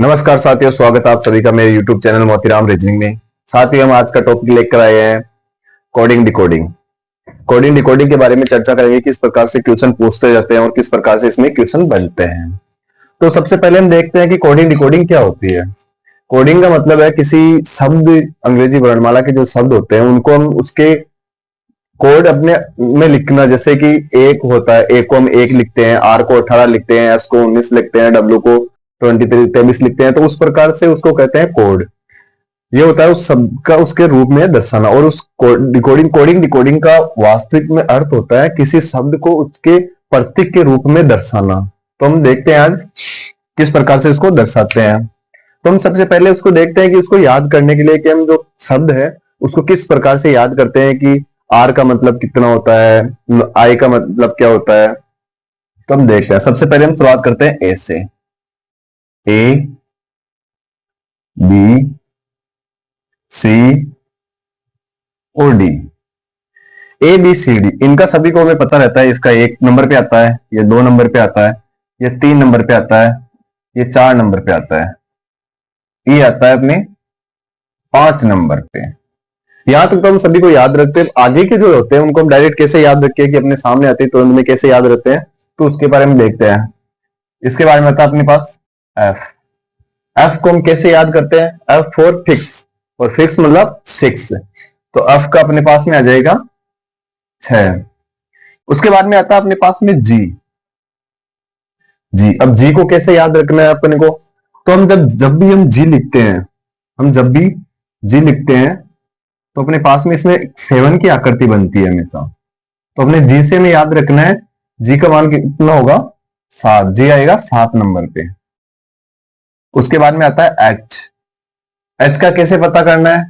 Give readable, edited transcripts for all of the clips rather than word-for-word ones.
नमस्कार साथियों, स्वागत है आप सभी का मेरे YouTube चैनल मोतीराम रीजनिंग में। साथियों, हम आज का टॉपिक लेकर आए हैं कोडिंग डिकोडिंग। कोडिंग डिकोडिंग के बारे में चर्चा करेंगे, किस प्रकार से क्वेश्चन पूछते जाते हैं और किस प्रकार से इसमें क्वेश्चन बनते हैं। तो सबसे पहले हम देखते हैं कि कोडिंग डिकोडिंग क्या होती है। कोडिंग का मतलब है किसी शब्द, अंग्रेजी वर्णमाला के जो शब्द होते हैं उनको हम उसके कोड अपने में लिखना। जैसे कि एक होता है, ए को हम 1 लिखते हैं, आर को 18 लिखते हैं, एस को 19 लिखते हैं, डब्ल्यू को 23 लिखते हैं। तो उस प्रकार से उसको कहते हैं कोड। ये होता है उस शब्द का उसके रूप में दर्शाना। और उस कोडिंग डिकोडिंग का वास्तविक में अर्थ होता है किसी शब्द को उसके प्रतीक के रूप में दर्शाना। तो हम देखते हैं आज किस प्रकार से इसको दर्शाते हैं। तो हम सबसे पहले उसको देखते हैं कि उसको याद करने के लिए कि हम जो शब्द है उसको किस प्रकार से याद करते हैं कि आर का मतलब कितना होता है, आई का मतलब क्या होता है। तो हम देखते हैं। सबसे पहले हम शुरुआत करते हैं ए से। ए, बी, सी और D. A B C D, इनका सभी को हमें पता रहता है। इसका 1 नंबर पे आता है, ये 2 नंबर पे आता है, ये 3 नंबर पे आता है, ये 4 नंबर पे आता है, ये आता है अपने 5 नंबर पे। यहां तक तो हम सभी को याद रखते हैं। आगे के जो होते हैं उनको हम डायरेक्ट कैसे याद रखें कि अपने सामने आते तो उनमें कैसे याद रहते हैं, तो उसके बारे में देखते हैं। इसके बारे में आता है अपने पास एफ। एफ को हम कैसे याद करते हैं? एफ फॉर फिक्स, और फिक्स मतलब 6। तो एफ का अपने पास में आ जाएगा 6। उसके बाद में आता है अपने पास में जी। जी, अब जी को कैसे याद रखना है अपने को? तो हम जब भी हम जी लिखते हैं, हम जब भी जी लिखते हैं तो अपने पास में इसमें 7 की आकृति बनती है हमेशा। तो अपने जी से हमें याद रखना है, जी का मान कितना होगा? 7। जी आएगा 7 नंबर पे। उसके बाद में आता है एच। एच का कैसे पता करना है?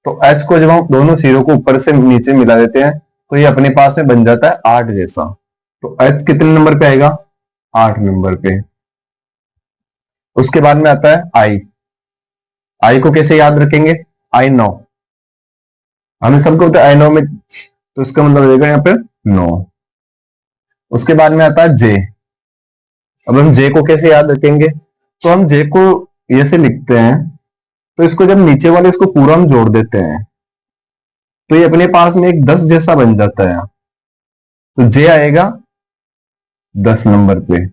तो एच को जब हम दोनों सिरों को ऊपर से नीचे मिला देते हैं तो ये अपने पास में बन जाता है 8 जैसा। तो एच कितने नंबर पे आएगा? 8 नंबर पे। उसके बाद में आता है आई। आई को कैसे याद रखेंगे? आई 9, हमें सबको पता है आई 9 में, तो इसका मतलब हो जाएगा यहाँ पे 9। उसके बाद में आता है जे। अब हम जे को कैसे याद रखेंगे? तो हम जे को ऐसे लिखते हैं, तो इसको जब नीचे वाले इसको पूरा हम जोड़ देते हैं तो ये अपने पास में एक 10 जैसा बन जाता है। तो जे आएगा 10 नंबर पे।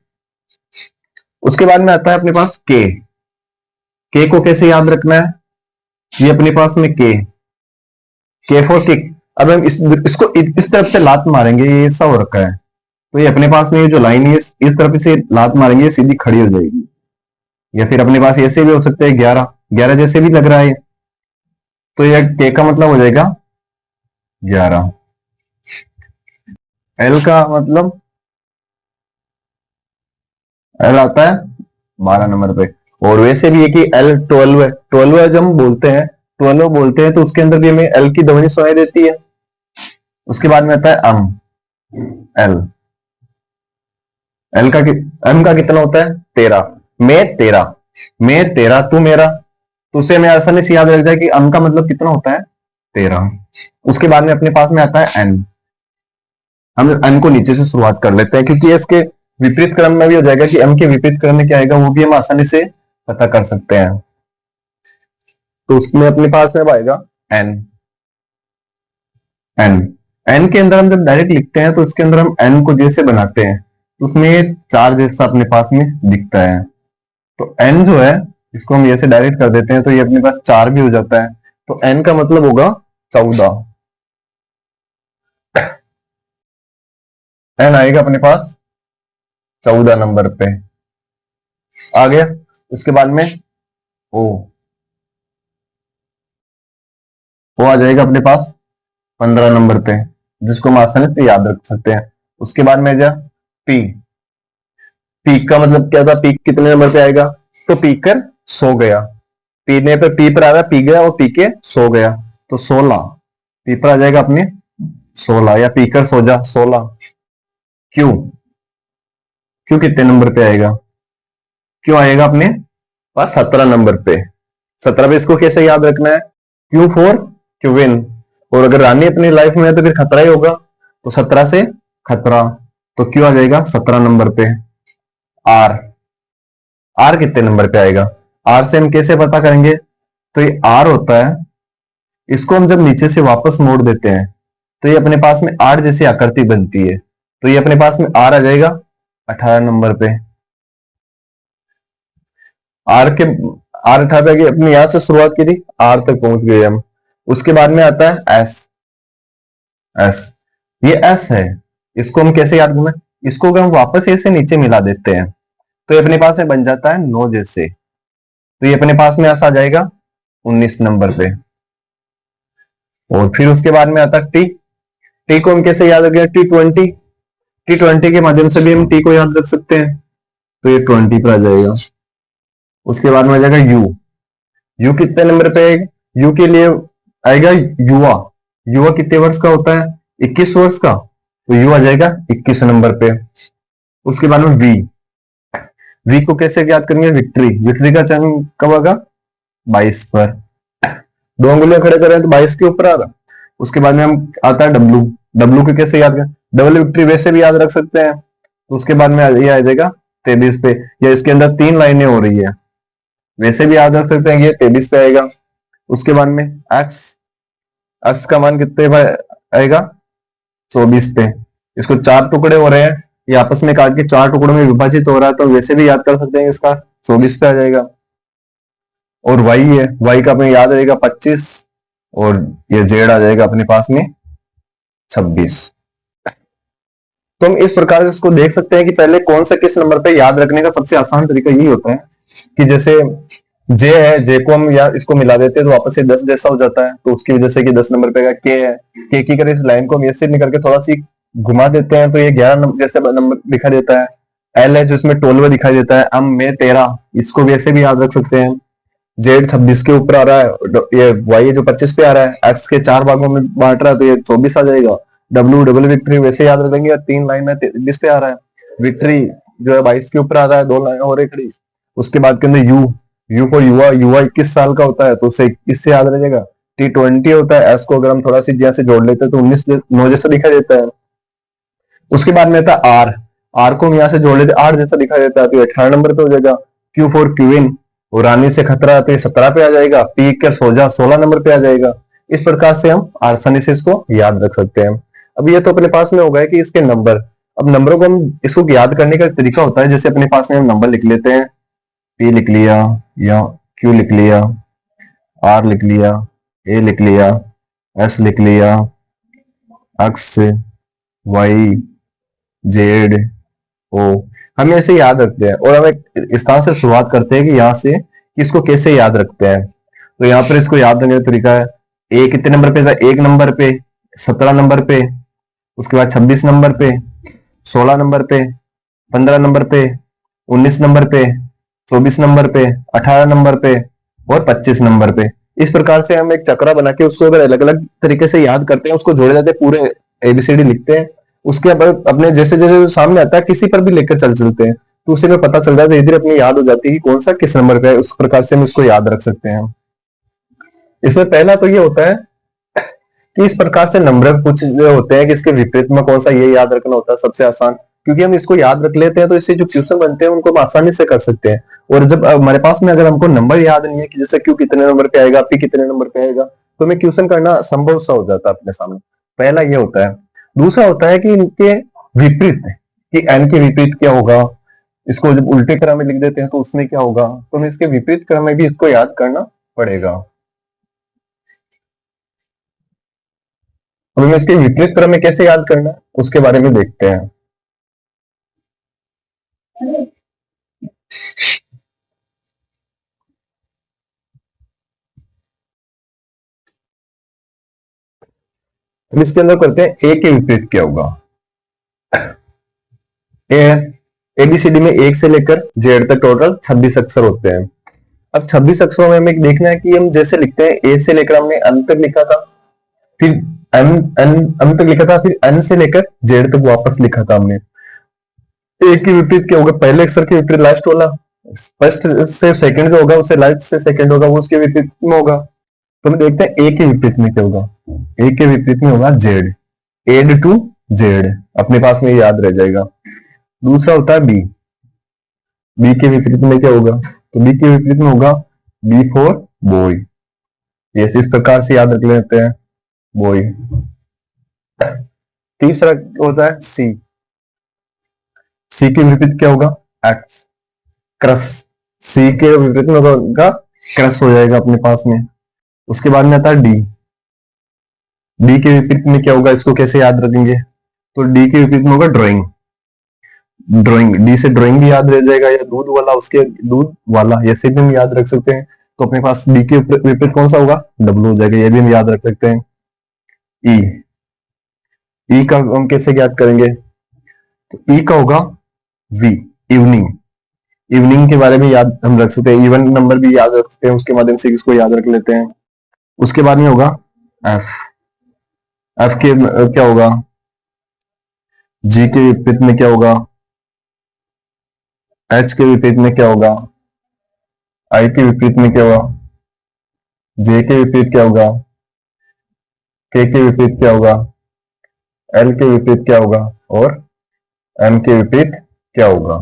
उसके बाद में आता है अपने पास के। के को कैसे याद रखना है? ये अपने पास में के फॉर किक। अब हम इसको इस तरफ से लात मारेंगे, ये ऐसा हो रखा है, तो ये अपने पास में ये जो लाइन है इस तरफ से लात मारेंगे सीधी खड़ी हो जाएगी। या फिर अपने पास ऐसे भी हो सकते हैं 11 जैसे भी लग रहा है, तो यह के का मतलब हो जाएगा 11। एल का मतलब एल आता है 12 नंबर पे। और वैसे भी है कि एल 12 है। 12 जब हम बोलते हैं, 12 बोलते हैं तो उसके अंदर भी हमें एल की ध्वनि सुनाई देती है। उसके बाद में आता है एम। एल एल का एम का कितना होता है? 13। मैं तेरा तू मेरा, तो उसे हमें आसानी से याद रख जाए कि एम का मतलब कितना होता है? 13। उसके बाद में अपने पास में आता है एन। हम एन को नीचे से शुरुआत कर लेते हैं क्योंकि इसके विपरीत क्रम में भी हो जाएगा कि एम के विपरीत क्रम में क्या आएगा वो भी हम आसानी से पता कर सकते हैं। तो उसमें अपने पास में आएगा एन। एन एन के अंदर हम जब डायरेक्ट लिखते हैं तो उसके अंदर हम एन को जैसे बनाते हैं तो उसमें 4 जैसा अपने पास में दिखता है। तो एन जो है इसको हम ऐसे डायरेक्ट कर देते हैं तो ये अपने पास 4 भी हो जाता है। तो एन का मतलब होगा 14। एन आएगा अपने पास 14 नंबर पे। आ गया। उसके बाद में ओ आ जाएगा अपने पास 15 नंबर पे, जिसको हम आसानी से याद रख सकते हैं। उसके बाद में जा पी। पीक का मतलब क्या था? पीक कितने नंबर पे आएगा? तो पीकर सो गया। पीने पे पी पर आ रहा, पी गया और पी के सो गया, तो 16। पी पर आ जाएगा अपने 16, या पीकर सो जा 16। क्यों? क्यों कितने नंबर पे आएगा? क्यों आएगा अपने पास 17 नंबर पे। 17 पे इसको कैसे याद रखना है? Q for queen. और अगर रानी अपनी लाइफ में है तो फिर खतरा ही होगा, तो 17 से खतरा, तो क्यों आ जाएगा 17 नंबर पे। आर आर कितने नंबर पे आएगा, आर से हम कैसे पता करेंगे, तो ये आर होता है, इसको हम जब नीचे से वापस मोड़ देते हैं तो ये अपने पास में आर जैसी आकृति बनती है, तो ये अपने पास में आर आ जाएगा 18 नंबर पे। आर के आर 18 की अपने यहां से शुरुआत की थी, आर तक पहुंच गए हम। उसके बाद में आता है एस। एस, ये एस है, इसको हम कैसे याद करें, इसको अगर हम वापस ऐसे नीचे मिला देते हैं तो ये अपने पास में बन जाता है 9 जैसे, तो ये अपने पास में ऐसा आ जाएगा 19 नंबर पे। और फिर उसके बाद में आता है टी। टी को हम कैसे याद रखें, T20। T20 के माध्यम से भी हम टी को याद रख सकते हैं, तो ये 20 पर आ जाएगा। उसके बाद में आ जाएगा यू। यू कितने नंबर पे आएगा, यू के लिए आएगा युवा। युवा कितने वर्ष का होता है, 21 वर्ष का, तो यू आ जाएगा 21 नंबर पे। उसके बाद में वी। वी को कैसे याद करेंगे, विक्ट्री। विक्ट्री का चरण कब होगा, 22 पर। दो अंगुलियां खड़े करें तो 22 के ऊपर आ रहा। उसके बाद में हम आता है डब्लू। डब्लू को कैसे याद करें, डबल विक्ट्री वैसे भी याद रख सकते हैं, तो उसके बाद में ये आ जाएगा 23 पे, या इसके अंदर 3 लाइनें हो रही है वैसे भी याद रख सकते हैं, ये 23 पे आएगा। उसके बाद में एक्स। एक्स का मान कितने पे आएगा, 24 पे। इसको 4 टुकड़े हो रहे हैं, ये आपस में काट के 4 टुकड़ों में विभाजित हो रहा है, तो वैसे भी याद कर सकते हैं, इसका 24 पे आ जाएगा। और वाई है, वाई का अपने याद रहेगा 25, और ये जेड आ जाएगा अपने पास में 26। तो हम इस प्रकार से इसको देख सकते हैं कि पहले कौन सा किस नंबर पे याद रखने का सबसे आसान तरीका यही होता है कि जैसे जे है, जे को हम या इसको मिला देते हैं तो वापस से 10 जैसा हो जाता है, तो उसकी वजह से कि 10 नंबर पे के है, के की अगर इस लाइन को हम ऐसे निकल के थोड़ा सी घुमा देते हैं तो ये 11 नंबर जैसे नंबर दिखा देता है। एल है जो इसमें 12 दिखाई देता है, एम में 13, इसको वैसे भी याद रख सकते हैं। जेड 26 के ऊपर आ रहा है, ये वाई जो 25 पे आ रहा है, एक्स के 4 भागों में बांट रहा है तो ये 24 आ जाएगा। डब्ल्यू डबल विक्ट्री वैसे याद रखेंगे, 3 लाइन में 23 पे आ रहा है। विक्ट्री जो है 22 के ऊपर आ रहा है, 2 लाइन और एक। उसके बाद के अंदर यू। यू को युवा, युवा 21 साल का होता है तो उसे 21 से याद रहेगा। T20 होता है, एस को अगर हम थोड़ा सी जैसे जोड़ लेते हैं तो 19 9 जैसा दिखाई देता है। उसके बाद में आता है आर। आर को हम यहाँ से जोड़ लेते हैं, 8 जैसा दिखाई देता है तो 18 नंबर पे हो जाएगा। क्यू फॉर क्यूइन, और रानी से खतरा तो 17 पे आ जाएगा। पी कर सोजा 16 नंबर पे आ जाएगा। इस प्रकार से हम आसानी से इसको याद रख सकते हैं। अब ये तो अपने पास में होगा कि इसके नंबर, अब नंबरों को हम इसको याद करने का तरीका होता है, जैसे अपने पास में हम नंबर लिख लेते हैं, पी लिख लिया, या क्यू लिख लिया, आर लिख लिया, ए लिख लिया, एस लिख लिया, एक्स, वाई, जेड, ओ। हम ऐसे याद रखते हैं और हम एक स्थान से शुरुआत करते हैं कि यहाँ से कि इसको कैसे याद रखते हैं। तो यहाँ पर इसको याद रखने का तरीका है, ए कितने नंबर पे था, 1 नंबर पे, 17 नंबर पे, उसके बाद 26 नंबर पे, 16 नंबर पे, 15 नंबर पे, 19 नंबर पे, 24 नंबर पे, 18 नंबर पे और 25 नंबर पे। इस प्रकार से हम एक चक्रा बना के उसको अगर अलग अलग तरीके से याद करते हैं, उसको जोड़े जाते हैं, पूरे एबीसीडी लिखते हैं, उसके बाद अपने जैसे जैसे सामने आता है किसी पर भी लेकर चल चलते हैं तो उसी में पता चल जाता है, इधर अपनी याद हो जाती है कि कौन सा किस नंबर पे है। उस प्रकार से हम इसको याद रख सकते हैं। इसमें पहला तो ये होता है कि इस प्रकार से नंबर कुछ जो होते हैं कि इसके विपरीत में कौन सा ये याद रखना होता है सबसे आसान, क्योंकि हम इसको याद रख लेते हैं तो इससे जो क्वेश्चन बनते हैं उनको हम आसानी से कर सकते हैं। और जब हमारे पास में अगर हमको नंबर याद नहीं है कि जैसे क्यू कितने नंबर पे आएगा, पी कितने नंबर पे आएगा, तो हमें क्वेश्चन करना संभव सा हो जाता है अपने सामने। पहला ये होता है। दूसरा होता है कि इनके विपरीत, कि एन के विपरीत क्या होगा, इसको जब उल्टे क्रम में लिख देते हैं तो उसमें क्या होगा, तो हमें इसके विपरीत क्रम में भी इसको याद करना पड़ेगा। अब हमें इसके विपरीत क्रम में कैसे याद करना है उसके बारे में देखते हैं। अब इसके अंदर करते हैं ए के विपरीत क्या होगा। ए है, एबीसीडी में 1 से लेकर जेड तक टोटल 26 अक्षर होते हैं। अब 26 अक्षरों में हमें देखना है कि हम जैसे लिखते हैं, ए से लेकर हमने अन तक लिखा था, फिर एन एन अन तक लिखा था, फिर एन से लेकर जेड तक वापस लिखा था हमने। ए के विपरीत क्या होगा, पहले अक्षर के विपरीत लास्ट वाला, फर्स्ट से सेकंड जो होगा उससे लास्ट से सेकंड होगा, वो उसके विपरीत में होगा। तो हम देखते हैं ए के विपरीत में क्या होगा। ए के विपरीत में होगा जेड, एड टू जेड, अपने पास में याद रह जाएगा। दूसरा होता है बी, बी के विपरीत में क्या होगा, तो बी के विपरीत में होगा बी फॉर बॉय। ये इस प्रकार से याद रख लेते हैं, बॉय। तीसरा होता है सी। सी के विपरीत क्या होगा, एक्स, क्रस। सी के विपरीत में होगा क्रस हो जाएगा अपने पास में। उसके बाद में आता है डी। डी के विपरीत में क्या होगा, इसको कैसे याद रखेंगे, तो डी के विपरीत में होगा ड्राइंग। ड्राइंग, डी से ड्राइंग भी याद रह जाएगा, या दूध वाला, उसके दूध वाला, ऐसे भी हम याद रख सकते हैं। तो अपने पास डी के विपरीत कौन सा होगा, डब्ल्यू हो जाएगा, ये भी हम याद रख सकते हैं। ई, ई का हम कैसे याद करेंगे, तो ई का होगा वी, इवनिंग। इवनिंग के बारे में याद हम रख सकते हैं, इवन नंबर भी याद रख सकते हैं, उसके माध्यम से इसको याद रख लेते हैं। उसके बाद में होगा एफ। एफ के क्या होगा, जी के विपरीत में क्या होगा, एच के विपरीत में क्या होगा, आई के विपरीत में क्या होगा, जे के विपरीत क्या होगा, के विपरीत क्या होगा, एल के विपरीत क्या होगा, और एम के विपरीत क्या होगा।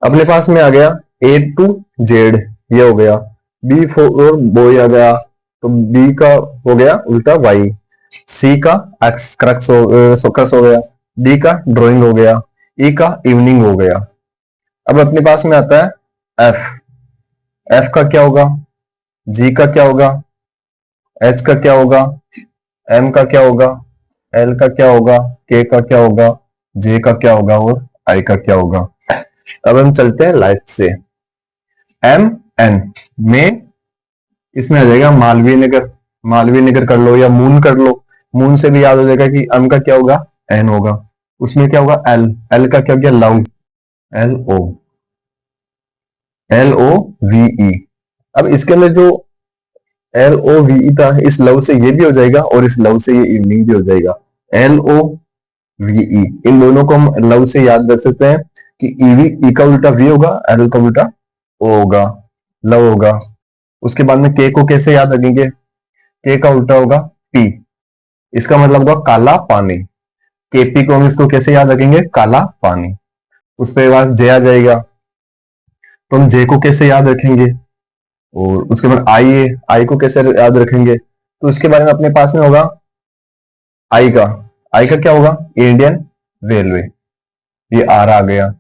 अपने पास में आ गया ए टू जेड, ये हो गया। बी फोर बॉय आ गया, तो बी का हो गया उल्टा वाई। सी का एक्स, क्रक्स हो गया। डी का ड्राइंग हो गया। ई का इवनिंग हो गया। अब अपने पास में आता है एफ। एफ का क्या होगा, जी का क्या होगा, एच का क्या होगा, एम का क्या होगा, एल का क्या होगा, के का क्या होगा, जे का क्या होगा, और आई का क्या होगा। अब हम चलते हैं लाइट से। एम एन में इसमें आ जाएगा मालवीय नगर। मालवीय नगर कर लो या मून कर लो, मून से भी याद हो जाएगा कि एम का क्या होगा, एन होगा। उसमें क्या होगा, एल। एल का क्या हो गया, love, L O, L O V E. अब इसके अंदर जो एल ओ वी ई था, इस लव से ये भी हो जाएगा और इस लव से ये इवनिंग भी हो जाएगा। एल ओ वी ई, इन दोनों को हम लव से याद रख सकते हैं कि ईवी, ई का उल्टा वी होगा, एल का उल्टा ओ होगा, लव होगा। उसके बाद में के को कैसे याद रखेंगे, के का उल्टा होगा पी, इसका मतलब होगा काला पानी। केपी को हम इसको कैसे याद रखेंगे, काला पानी। उसके बाद जे आ जाएगा, तो हम जे को कैसे याद रखेंगे, और उसके बाद आई है, आई को कैसे याद रखेंगे, तो उसके बारे में अपने पास में होगा आई का। आई का क्या होगा, इंडियन रेलवे, ये आर आ गया।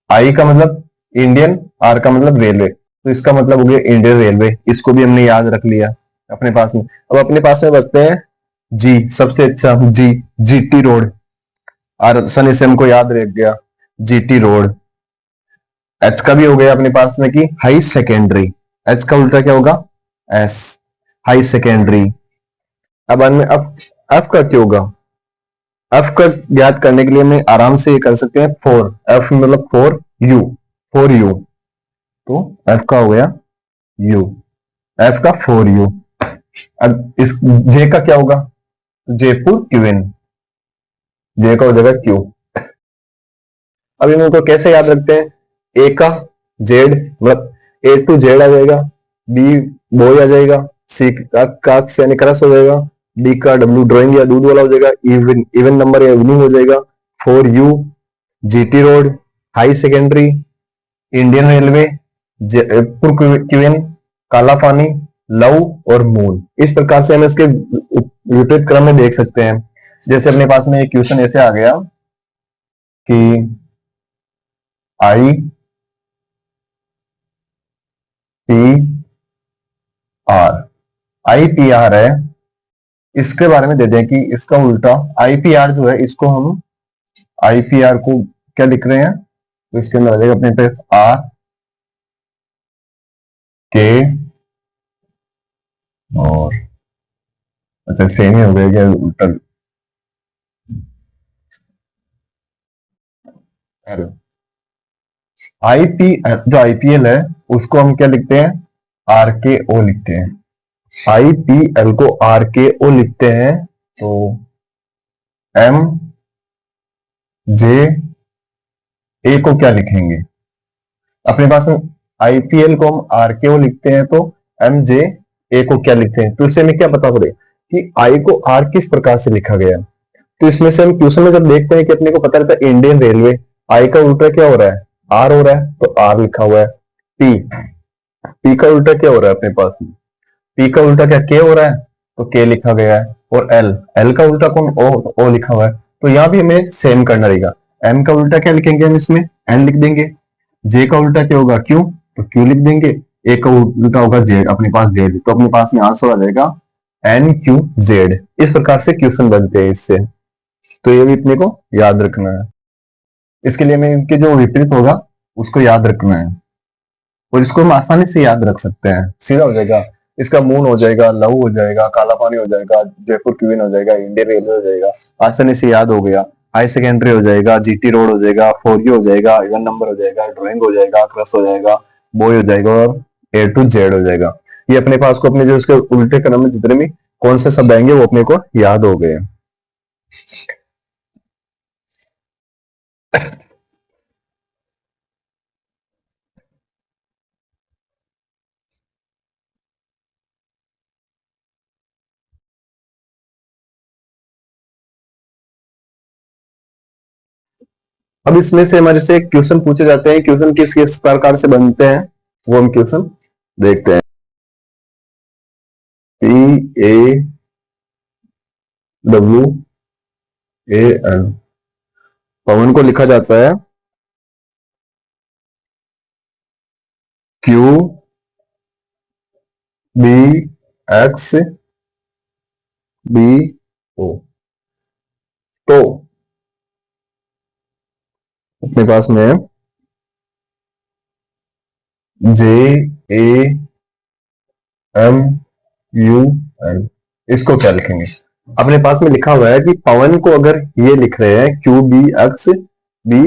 आई का मतलब इंडियन, आर का मतलब रेलवे, तो इसका मतलब हो गया इंडियन रेलवे। इसको भी हमने याद रख लिया अपने पास में। अब अपने पास में बचते हैं जी, सबसे अच्छा जी, जीटी रोड। आर सन से हमको याद रख गया, जीटी रोड। एच का भी हो गया अपने पास में कि हाई सेकेंडरी, एच का उल्टा क्या होगा, एस, हाई सेकेंडरी। अब एफ का क्या होगा, एफ का याद करने के लिए हम आराम से ये कर सकते हैं, फोर। एफ मतलब फोर यू, फोर यू, तो एफ का हो गया यू, एफ का फोर यू। अब इस जे का क्या होगा, जयपुर क्यूएन, जे का हो जाएगा क्यू। अब इनको कैसे याद रखते हैं, ए का जेड, मतलब ए टू जेड आ जाएगा, बी बॉय आ जाएगा, सी का काक्स यानी क्रस हो जाएगा, डी का डब्ल्यू ड्राइंग या दूध वाला हो जाएगा, इवन इवन नंबर या इवनिंग हो जाएगा, for you, GT road, high secondary, Indian railway, Jaipur QN, काला पानी, लव और मून। इस प्रकार से हम इसके विपरीत क्रम में देख सकते हैं। जैसे अपने पास में एक क्वेश्चन ऐसे आ गया कि I P R, I P R है, इसके बारे में दे दें कि इसका उल्टा आईपीआर जो है, इसको हम आईपीआर को क्या लिख रहे हैं, तो इसके अंदर आ जाएगा अपने पास आर के, और अच्छा सेम ही हो गया क्या, उल्टा एल। आईपी जो आईपीएल है उसको हम क्या लिखते हैं, आर के ओ लिखते हैं। आईपीएल को आर के ओ लिखते हैं, तो एम जे ए को क्या लिखेंगे, अपने पास में आईपीएल को हम आर के ओ लिखते हैं, तो एम जे ए को क्या लिखते हैं, तो इससे हमें क्या पता पड़ेगा कि आई को आर किस प्रकार से लिखा गया। तो इसमें से हम क्वेश्चन में जब देखते हैं कि अपने को पता रहता है इंडियन रेलवे, आई का उल्टा क्या हो रहा है, आर हो रहा है, तो आर लिखा हुआ है। पी, पी का उल्टा क्या हो रहा है अपने पास में, पी का उल्टा क्या के हो रहा है, तो के लिखा गया है। और एल, एल का उल्टा कौन, ओ, ओ लिखा हुआ है। तो यहां भी हमें सेम करना रहेगा। एम का उल्टा क्या लिखेंगे हम इसमें, एन लिख देंगे। जे का उल्टा क्या होगा, क्यू, तो क्यू लिख देंगे। ए का उल्टा होगा जेड, अपने पास जेड, तो अपने पास में आंसर आ जाएगा एन क्यू जेड। इस प्रकार से क्वेश्चन बनते हैं इससे, तो ये भी अपने को याद रखना है। इसके लिए हमें इनके जो विपरीत होगा उसको याद रखना है, और इसको हम आसानी से याद रख सकते हैं, सीधा हो जाएगा। इसका मून हो जाएगा, लहू हो जाएगा, काला पानी हो जाएगा, जयपुर क्वीन हो जाएगा, इंडियन रेलवे हो जाएगा, आसानी से याद हो गया। हाई सेकेंडरी हो जाएगा, जीटी रोड हो जाएगा, 4G हो जाएगा, इवन नंबर हो जाएगा, ड्राइंग हो जाएगा, क्रश हो जाएगा, बॉय हो जाएगा, और ए टू जेड हो जाएगा। ये अपने पास को अपने जो इसके उल्टे क्रम में जितने भी कौन से शब्द आएंगे वो अपने को याद हो गए। अब इसमें से हमारे से क्वेश्चन पूछे जाते हैं, क्वेश्चन किस किस प्रकार से बनते हैं वो हम क्वेश्चन देखते हैं। P A W A N, Pawan को लिखा जाता है Q B X B O. तो अपने पास में J A M U N, इसको क्या लिखेंगे। अपने पास में लिखा हुआ है कि पवन को अगर ये लिख रहे हैं Q B X B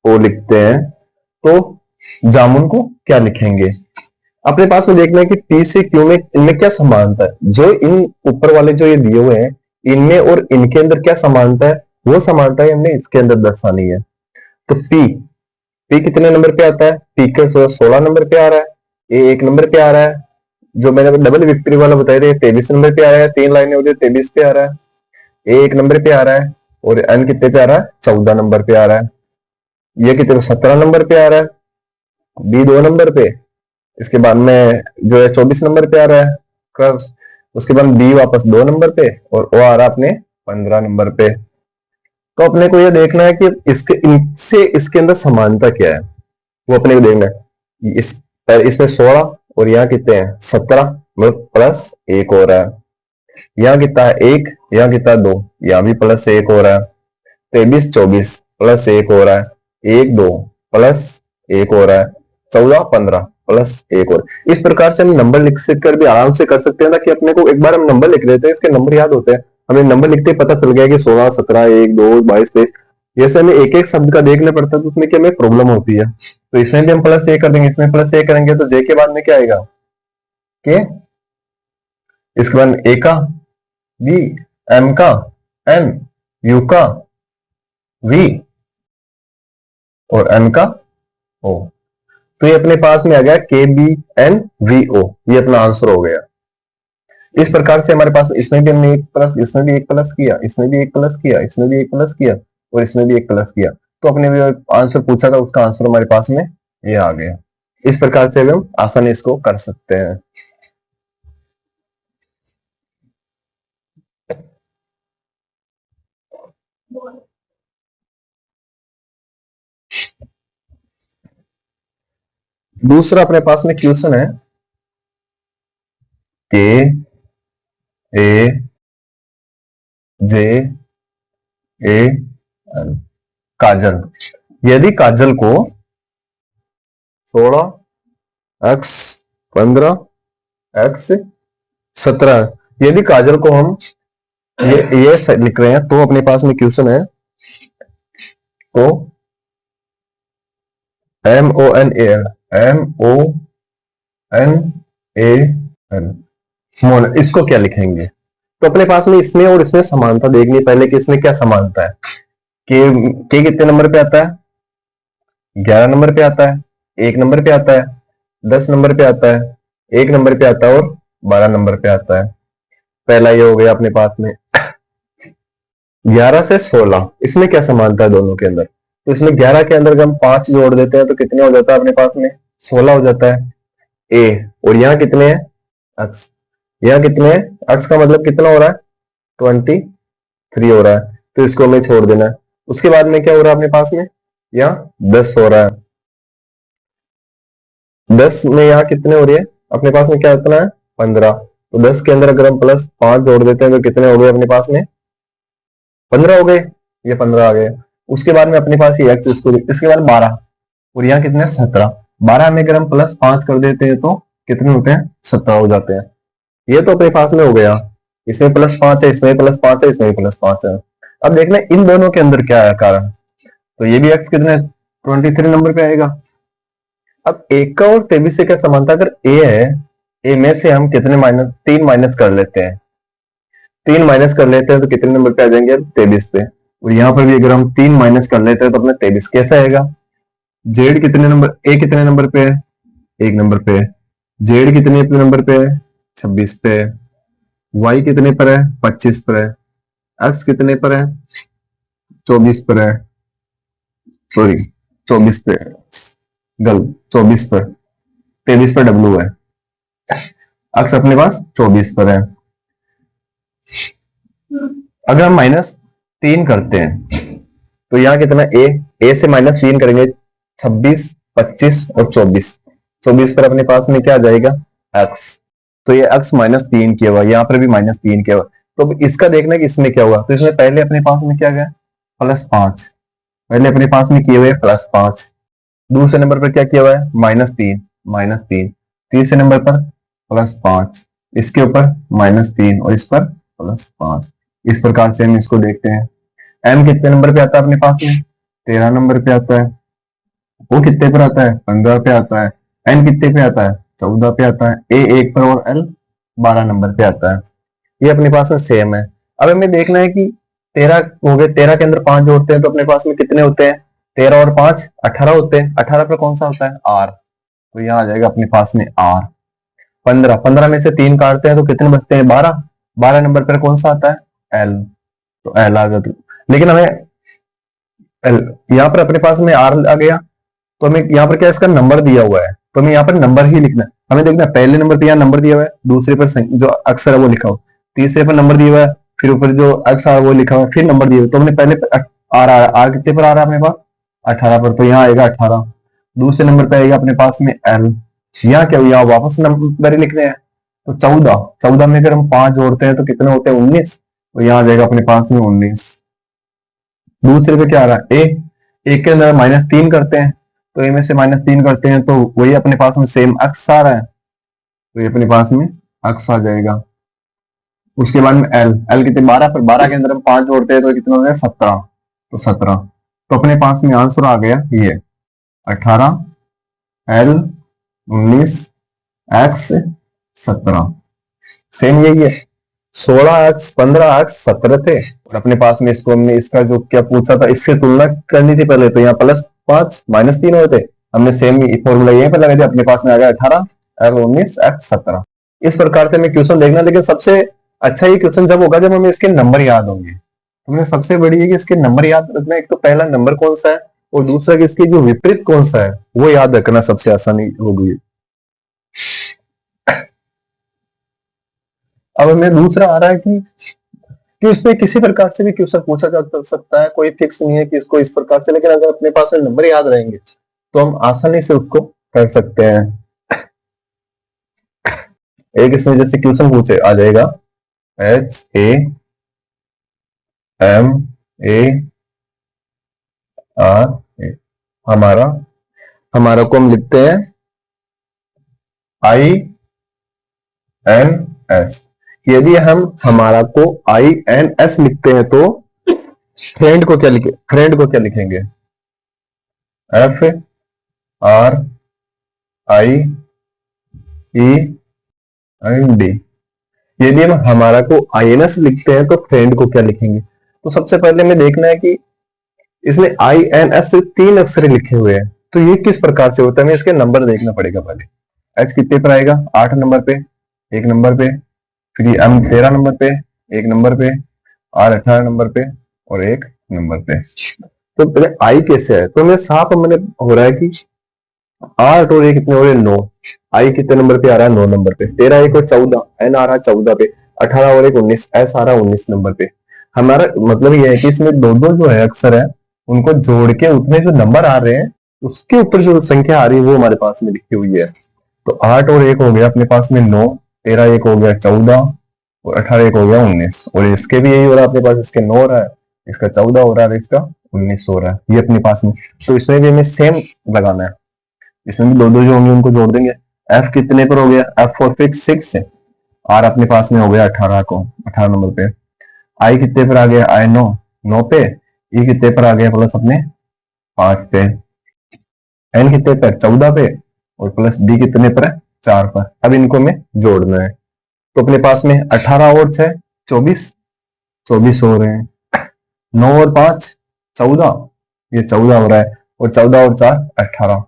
O लिखते हैं, तो जामुन को क्या लिखेंगे। अपने पास में देखना है कि पी से क्यू में इनमें क्या समानता है, जो इन ऊपर वाले जो ये दिए हुए हैं इनमें और इनके अंदर क्या समानता है, वो समानता है हमने इसके अंदर दर्शानी है। तो पी, पी कितने नंबर पे आता है, पी के 16 नंबर पे आ रहा है, ए 1 नंबर पे आ रहा है, जो मैंने डबल विक्ट्री वाला बताया था 23 नंबर पे आ रहा है, 3 लाइनें होती है 23 पे आ रहा है, ए 1 नंबर पे आ रहा है, और एन कितने पे आ रहा है, 14 नंबर पे आ रहा है। ये कितने 17 नंबर पे आ रहा है, बी 2 नंबर पे, इसके बाद में जो है 24 नंबर पे आ रहा है कर्व, उसके बाद बी वापस 2 नंबर पे, और ओ आ रहा है अपने 15 नंबर पे। तो अपने को ये देखना है कि इसके इनसे इसके अंदर समानता क्या है, वो अपने को देखना है। इसमें 16 और यहाँ कितने हैं 17, मतलब प्लस 1 हो रहा है। यहाँ कितना है 1, यहाँ कितना है 2, यहाँ भी प्लस 1 हो रहा है। 23 24 प्लस 1 हो रहा है, 1 2 प्लस 1 हो रहा है, 14 15 प्लस 1 और। इस प्रकार से हम नंबर लिख कर भी आराम से कर सकते हैं ना, कि अपने को एक बार हम नंबर लिख लेते हैं, इसके नंबर याद होते हैं, हमें नंबर लिखते ही पता चल गया कि 16 17 1 2 22 23। जैसे हमें एक एक शब्द का देखना पड़ता है तो उसमें क्या हमें प्रॉब्लम होती है। तो इसमें भी हम प्लस ए कर देंगे, इसमें प्लस ए करेंगे, तो जे के बाद में क्या आएगा के, इसके बाद ए का बी, एम का एन, यू का वी, और एन का ओ। तो ये अपने पास में आ गया के बी एन वी ओ, ये अपना आंसर हो गया। इस प्रकार से हमारे पास इसमें भी हमने एक प्लस, इसमें भी एक प्लस किया, इसमें भी एक प्लस किया, इसमें भी एक प्लस किया, और इसमें भी एक प्लस किया। तो अपने जो आंसर पूछा था उसका आंसर हमारे पास में ये आ गया। इस प्रकार से हम आसानी इसको कर सकते हैं। दूसरा अपने पास में क्वेश्चन है के ए जे ए एन, काजल। यदि काजल को 16 एक्स 15 एक्स 17, यदि काजल को हम ये लिख रहे हैं, तो अपने पास में क्वेश्चन है तो M O N A L, M O N A L मोन, इसको क्या लिखेंगे। तो अपने पास में इसमें और इसमें समानता देखनी पहले कि इसमें क्या समानता है। के कितने नंबर पे आता है, 11 नंबर पे आता है, 1 नंबर पे आता है, 10 नंबर पे आता है, 1 नंबर पे आता है, और 12 नंबर पे आता है। पहला ये हो गया अपने पास में। 11 से 16, इसमें क्या समानता है दोनों के अंदर? तो इसमें 11 के अंदर अगर हम 5 जोड़ देते हैं तो कितने हो जाता है अपने पास में? 16 हो जाता है ए। और यहाँ कितने हैं? एक्स। यहाँ कितने हैं? एक्स का मतलब कितना हो रहा है? 23 हो रहा है, तो इसको हमें छोड़ देना है। उसके बाद में क्या हो रहा है अपने पास में? यहाँ 10 हो रहा है। 10 में यहाँ कितने हो रही है अपने पास में? क्या इतना है? 15। तो 10 के अंदर अगर हम +5 जोड़ देते हैं तो कितने हो गए अपने पास में? 15 हो गए। ये 15 आ गए। उसके बाद में अपने पास ये एक्स, इसके बाद 12, और यहाँ कितने? 17। 12 में अगर हम +5 कर देते हैं तो कितने होते हैं? 17 हो जाते हैं। ये तो अपने पास में हो गया। इसमें +5 है, इसमें +5 है, इसमें +5 है। अब देखना इन दोनों के अंदर क्या है कारण। तो ये भी एक्स कितने? 23 नंबर पे आएगा। अब एक का और 23 से क्या समानता? अगर ए है, ए में से हम कितने तीन माइनस कर लेते हैं, 3 माइनस कर लेते हैं तो कितने नंबर पे आ जाएंगे? 23 पे। और यहाँ पर भी अगर हम 3 माइनस कर लेते हैं तो अपना 23 कैसा आएगा? जेड कितने नंबर, ए कितने नंबर पे है? 1 नंबर पे। जेड कितने नंबर पे है? 26 पे। वाई कितने पर है? 25 पर है। एक्स कितने पर है? 24 पर है। सॉरी, 24 पे गलत, 24 पर। 23 पर डब्लू है। एक्स अपने पास 24 पर है। अगर हम -3 करते हैं तो यहाँ कितना? ए से -3 करेंगे, 26, 25 और 24। 24 पर अपने पास में क्या आ जाएगा? एक्स। तो ये एक्स -3 किया हुआ, यहाँ पर भी -3 किया हुआ। तो अब इसका देखना है कि इसमें क्या हुआ। तो इसमें पहले अपने पास में क्या गया? +5। पहले अपने पास में किए हुए +5। दूसरे नंबर पर क्या किया हुआ है? -3, -3। तीसरे नंबर पर +5, इसके ऊपर -3 और इस पर +5। इस प्रकार से हम इसको देखते हैं। एम कितने नंबर पे आता है अपने पास में? 13 नंबर पे आता है। वो कितने पर आता है? 15 पे आता है। एन कितने पे आता है? 14 पे आता है। ए 1 पर और एल 12 नंबर पे आता है। ये अपने पास में सेम है। अब हमें देखना है कि 13 हो गए, 13 के अंदर 5 जोड़ते हैं तो अपने पास में कितने होते हैं? 13 और 5 18 होते हैं। 18 पर कौन सा होता है? आर। तो यहाँ आ जाएगा अपने पास में आर। 15, 15 में से 3 काटते हैं तो कितने बचते हैं? 12। 12 नंबर पर कौन सा आता है? एल। तो एल आ जाता है। लेकिन हमें यहाँ पर अपने पास में आर आ गया, तो हमें यहाँ पर क्या इसका नंबर दिया हुआ है, तो हमें यहाँ पर नंबर ही लिखना है। हमें देखना पहले नंबर पे यहाँ नंबर दिया हुआ है, दूसरे पर जो अक्षर है वो लिखा हो, तीसरे पर नंबर दिया हुआ है, फिर ऊपर जो अक्षर है वो लिखा हुआ है, फिर नंबर दिया हुआ है। तो हमने पहले आर कितने पर आ रहा है अपने पास? 18 पर, तो यहाँ आएगा 18। दूसरे नंबर पे आएगा अपने पास में एल। यहाँ क्या, यहाँ वापस नंबर ही लिखने हैं। तो 14, 14 में अगर हम 5 जोड़ते हैं तो कितने होते हैं? 19। तो यहाँ आ जाएगा अपने पास में 19। दूसरे पे क्या आ रहा है? ए। एक के अंदर -3 करते हैं, तो ए में से -3 करते हैं तो वही अपने पास में सेम अक्स आ रहा है, तो ये अपने पास में अक्स आ जाएगा। उसके बाद में एल, एल कितने? 12 पर। 12 के अंदर हम 5 जोड़ते हैं तो कितना हो गया? 17। तो 17, तो अपने पास में आंसर आ गया ये 18, एल 19, एक्स 17। सेम यही है। 16x, 15x, 17 थे, और अपने पास में इसको हमने इसका जो क्या पूछा था इससे तुलना करनी थी पहले, तो यहाँ +5 -3 हुए थे। हमने सेम फॉर्मूला यहीं पर लगा दिया, अपने पास में आ गया 18, एल 19, एक्स 17। इस प्रकार से हमें क्वेश्चन देखना, लेकिन सबसे अच्छा ये क्वेश्चन जब होगा जब हमें इसके नंबर याद होंगे। तो हमें सबसे बड़ी है कि इसके नंबर याद रखना। एक तो पहला नंबर कौन सा है, और दूसरा कि इसकी जो विपरीत कौन सा है वो याद रखना सबसे आसानी होगी। अब हमें दूसरा आ रहा है कि इसमें किसी प्रकार से भी क्वेश्चन पूछा जा सकता है, कोई फिक्स नहीं है कि इसको इस प्रकार से, लेकिन अगर अपने पास में नंबर याद रहेंगे तो हम आसानी से उसको कर सकते हैं। एक इसमें जैसे क्वेश्चन पूछे आ जाएगा HAMARA, हमारा, हमारा को हम लिखते हैं INS। यदि हम हमारा को INS लिखते हैं तो फ्रेंड को क्या लिखे, फ्रेंड को क्या लिखेंगे? FRIEND। यदि हम हमारा को INS लिखते हैं तो फ्रेंड को क्या लिखेंगे? तो सबसे पहले हमें देखना है कि इसमें INS से 3 अक्षर लिखे हुए हैं, तो ये किस प्रकार से होता है, हमें इसके नंबर देखना पड़ेगा पहले। H कितने पर आएगा? 8 नंबर पे, 1 नंबर पे। फिर M 13 नंबर पे, 1 नंबर पे। R 18 नंबर पे, और 1 नंबर पे। तो पहले आई कैसे है, तो मेरे साफ मैंने हो रहा है कि 8 और 1 कितने हो रहे हैं 9। आई कितने नंबर पे आ रहा है 9 नंबर पे। 13 1 और 14 एन आ रहा है 14 पे। 18 और 1 19 एस आ रहा है 19 नंबर पे। हमारा मतलब ये है कि इसमें दो दो जो है अक्षर है उनको जोड़ के उतने जो नंबर आ रहे हैं उसके ऊपर जो संख्या आ रही है वो हमारे पास में लिखी हुई है। तो 8 और 1 हो गया अपने पास में 9, 13 1 हो गया 14 और 18 1 हो गया 19। और इसके भी यही हो रहा है अपने पास, इसके 9 हो रहा है, इसका 14 हो रहा है, इसका 19 हो रहा है, ये अपने पास में। तो इसमें भी हमें सेम लगाना है, इसमें भी दो दो जो होंगे उनको जोड़ देंगे। एफ कितने पर हो गया, एफ फॉर फिक्स 6 है। आर अपने पास में हो गया 18 को, 18 नंबर पे। आई कितने पर आ गया, आई 9, 9 पे। ई कितने पर आ गया प्लस अपने 5 पे। एन कितने पर 14 पे और प्लस डी कितने पर है 4 पर। अब इनको हमें जोड़ना है। तो अपने पास में 18 और 6 24, 24 हो रहे हैं। 9 और 5 14, ये 14 हो रहा है। और 14 और 4 18।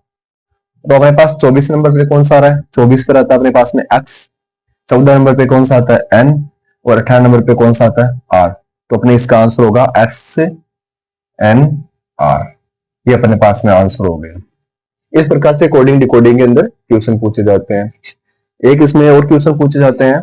तो अपने पास 24 नंबर पे कौन सा आ रहा है, 24 पे रहता है अपने पास में एक्स। 14 नंबर पे कौन सा आता है एन। और 18 नंबर पे कौन सा आता है आर। तो अपने इसका आंसर होगा एक्स से एन आर। ये अपने पास में आंसर हो गया। इस प्रकार से कोडिंग डिकोडिंग के अंदर क्वेश्चन पूछे जाते हैं। एक इसमें और क्वेश्चन पूछे जाते हैं।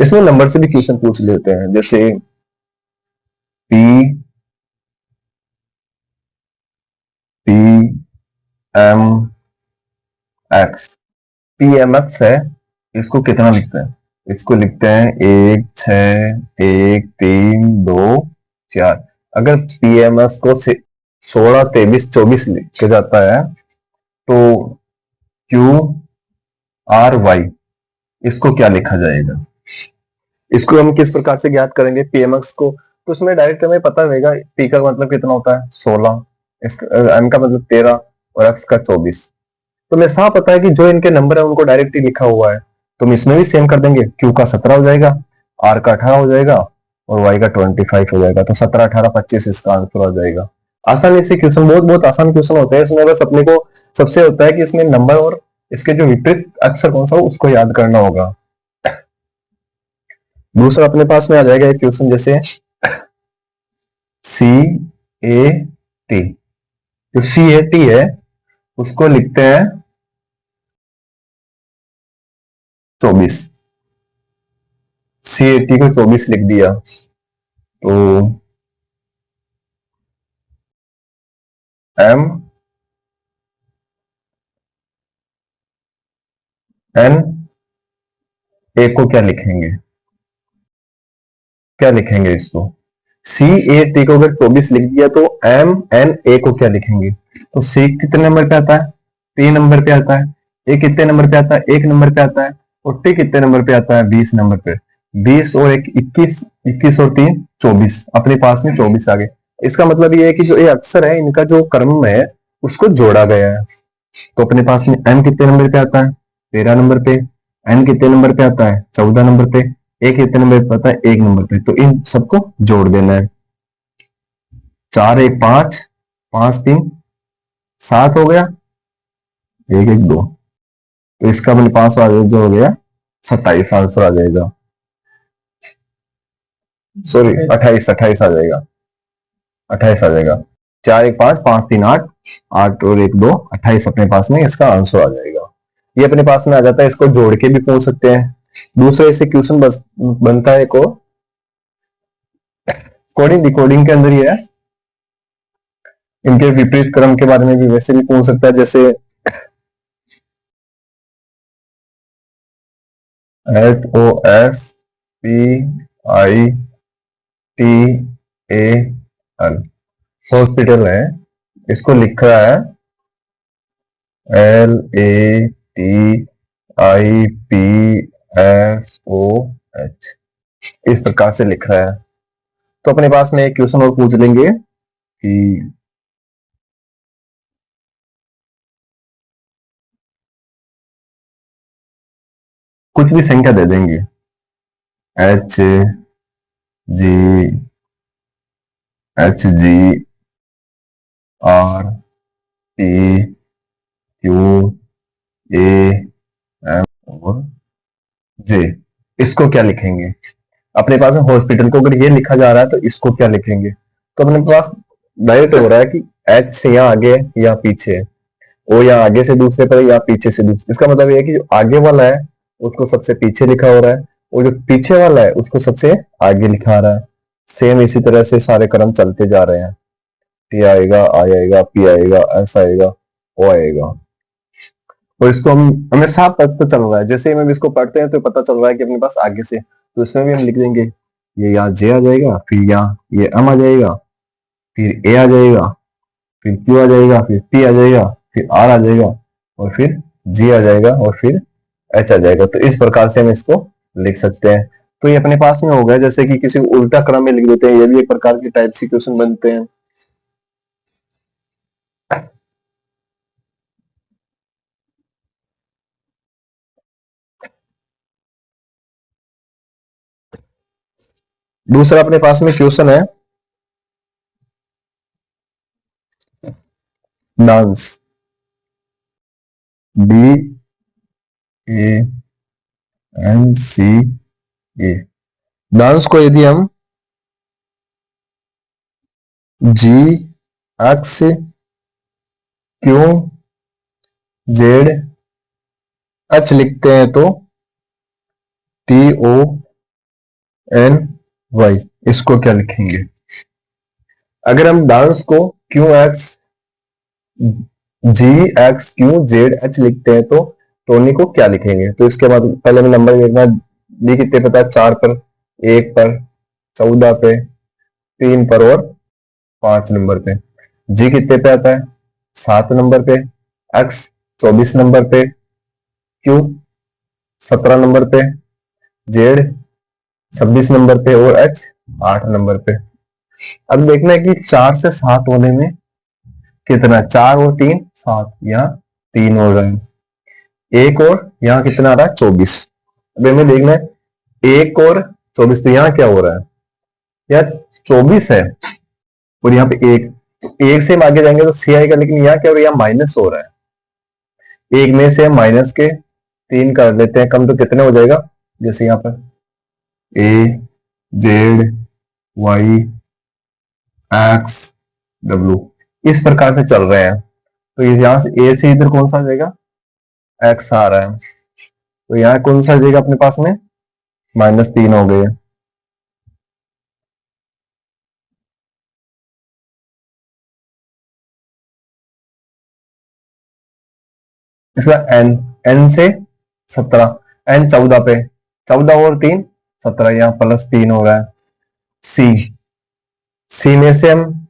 इसमें नंबर से भी क्वेश्चन पूछ लेते हैं, जैसे P P M X. P M X है, इसको कितना लिखते हैं, इसको लिखते हैं 1 6 1 3 2 4। अगर पी एम एक्स को 16 23 24 लिखा जाता है तो क्यू आर वाई इसको क्या लिखा जाएगा। इसको हम किस प्रकार से ज्ञात करेंगे पीएमएक्स को, तो उसमें डायरेक्ट हमें पता रहेगा पी का मतलब कितना होता है 16, इसका एम का मतलब 13 और एक्स का 24। तो हमें साफ पता है कि जो इनके नंबर है उनको डायरेक्ट ही लिखा हुआ है। तो हम इसमें भी सेम कर देंगे, क्यू का 17 हो जाएगा, आर का 18 हो जाएगा और वाई का 25 हो जाएगा। तो 17 18 25 इसका आंसर हो जाएगा। आसानी से क्वेश्चन, बहुत बहुत आसान क्वेश्चन होते हैं इसमें, बस अपने को सबसे होता है कि इसमें नंबर और इसके जो विपरीत अक्षर कौन सा हो उसको याद करना होगा। दूसरा अपने पास में आ जाएगा एक क्वेश्चन, जैसे सी ए टी। जो सी ए टी है उसको लिखते हैं 24। सी ए टी को 24 लिख दिया तो एम एन ए को क्या लिखेंगे, क्या लिखेंगे इसको। सी ए टी को अगर 24 लिख दिया तो एम एन ए को क्या लिखेंगे। तो सी कितने नंबर पे आता है, 3 नंबर पे आता है। ए कितने नंबर पे आता है, 1 नंबर पे आता है। और टी कितने नंबर पे आता है, 20 नंबर पे। 20 और 1 21, 21 और 3 24, अपने पास में 24 आ गए। इसका मतलब ये है कि जो ये अक्षर है इनका जो क्रम है उसको जोड़ा गया है। तो अपने पास में एम कितने नंबर पे आता है 13 नंबर पे। एन कितने नंबर पे आता है 14 नंबर पे। ए कितने नंबर पे आता है 1 नंबर पे। तो इन सबको जोड़ देना है। 4 1 5, 5 3 7 हो गया, 1 1 2। तो इसका अपने पास जो हो गया 27 आंसर आ जाएगा। सॉरी 28 28 आ जाएगा, 28 आ जाएगा। 4 1 5 5 3 8, 8 और 1 2 28 अपने पास में इसका आंसर आ जाएगा। ये अपने पास में आ जाता है, इसको जोड़ के भी पूछ सकते हैं। दूसरे से क्वेश्चन बनता है को कोडिंग डिकोडिंग के अंदर ही है, इनके विपरीत क्रम के बारे में भी वैसे भी पूछ सकता है, जैसे H O S P I T A L hospital है, इसको लिखा है L A T I P S O H, इस प्रकार से लिख रहा है। तो अपने पास में एक क्वेश्चन और पूछ लेंगे कि कुछ भी संख्या दे देंगे H G, H G R P Q A M और जे। इसको क्या लिखेंगे? अपने पास हॉस्पिटल को अगर ये लिखा जा रहा है तो इसको क्या लिखेंगे? तो अपने पास डायरेक्ट हो रहा है कि एच से यहाँ आगे या पीछे है, ओ या आगे से दूसरे पर या पीछे से दूसरे। इसका मतलब ये है कि जो आगे वाला है उसको सबसे पीछे लिखा हो रहा है और जो पीछे वाला है उसको सबसे आगे लिखा आ रहा है। सेम इसी तरह से सारे क्रम चलते जा रहे हैं। टी आएगा, आई आएगा, पी आएगा, एस आएगा, ओ आएगा। और इसको हमें साफ पता चल रहा है, जैसे ही हम इसको पढ़ते हैं तो पता चल रहा है कि अपने पास आगे से, तो इसमें भी हम लिख देंगे ये यहाँ जे आ जाएगा, फिर यहाँ ये एम आ जाएगा, फिर ए आ जाएगा, फिर क्यू आ जाएगा, फिर पी आ जाएगा, फिर आर आ जाएगा और फिर जी आ जाएगा और फिर एच आ जाएगा। तो इस प्रकार से हम इसको लिख सकते हैं। तो ये अपने पास में हो गया। जैसे कि किसी को उल्टा क्रम में लिख देते हैं, ये भी एक प्रकार के टाइप सी क्वेश्चन बनते हैं। दूसरा अपने पास में क्वेश्चन है dance, D A N C A. Dance को यदि हम G X Q Z H लिखते हैं तो टी ओ एन वाई, इसको क्या लिखेंगे? अगर हम डांस को क्यू एक्स जी एक्स क्यू जेड एच लिखते हैं तो टोनी को क्या लिखेंगे? तो इसके बाद पहले में नंबर देखना। डी कितने पता है? 4 पर, 1 पर, 14 पे, 3 पर और 5 नंबर पे। जी कितने पे आता है? 7 नंबर पे, एक्स 24 नंबर पे, क्यू 17 नंबर पे, जेड 26 नंबर पे और एच 8 नंबर पे। अब देखना है कि 4 से 7 होने में कितना, 4 और 3 7, यहाँ 3 हो रहा है, 1 और यहाँ कितना आ रहा है 24। अब हमें देखना है 1 और 24, तो यहाँ क्या हो रहा है? यहाँ 24 है और यहाँ पे 1, एक से हम आगे जाएंगे तो सी आएगा, लेकिन यहाँ क्या हो रहा है? यहाँ माइनस हो रहा है। एक में से हम माइनस के 3 कर लेते हैं कम, तो कितने हो जाएगा? जैसे यहाँ पर ए जेड वाई एक्स डब्ल्यू इस प्रकार से चल रहे हैं। तो यहां से ए से इधर कौन सा आ जाएगा? एक्स आ रहा है, तो यहाँ कौन सा आ जाएगा अपने पास में? -3 हो गए। इसका एन, एन से 17, एन 14 पे, 14 और 3 17, यहाँ +3 हो रहा है। सी, सी में से हम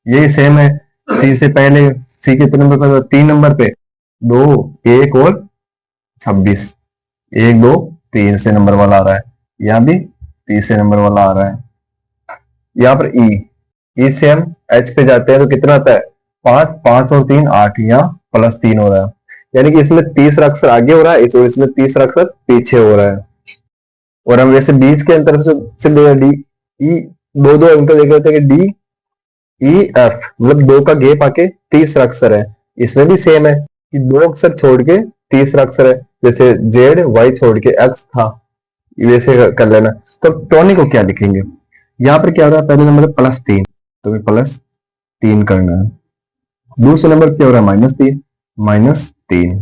यही सेम है, सी से पहले सी कितने नंबर पर? 3 नंबर पे, 2 1 और 26, 1 2 3 से नंबर वाला आ रहा है, यहाँ भी 3 से नंबर वाला आ रहा है। यहाँ पर ई से हम एच पे जाते हैं तो कितना आता है? 5 5 और 3 8, यहाँ +3 हो रहा है। यानी कि इसमें तीसरा अक्षर आगे हो रहा है, इसमें तीसरा अक्षर पीछे हो रहा है। और हम वैसे बीच के अंतर से डी ई दो अंक देख रहे थे कि डी ई एफ, मतलब 2 का गैप आके तीसरा अक्षर है। इसमें भी सेम है कि 2 अक्षर छोड़ के तीसरा अक्षर है, जैसे जेड वाई छोड़ के एक्स था, वैसे कर लेना। तो टोनी को क्या लिखेंगे? यहाँ पर क्या हो रहा है? पहले नंबर +3, तो +3 करना है। दूसरे नंबर क्या हो रहा है? -3,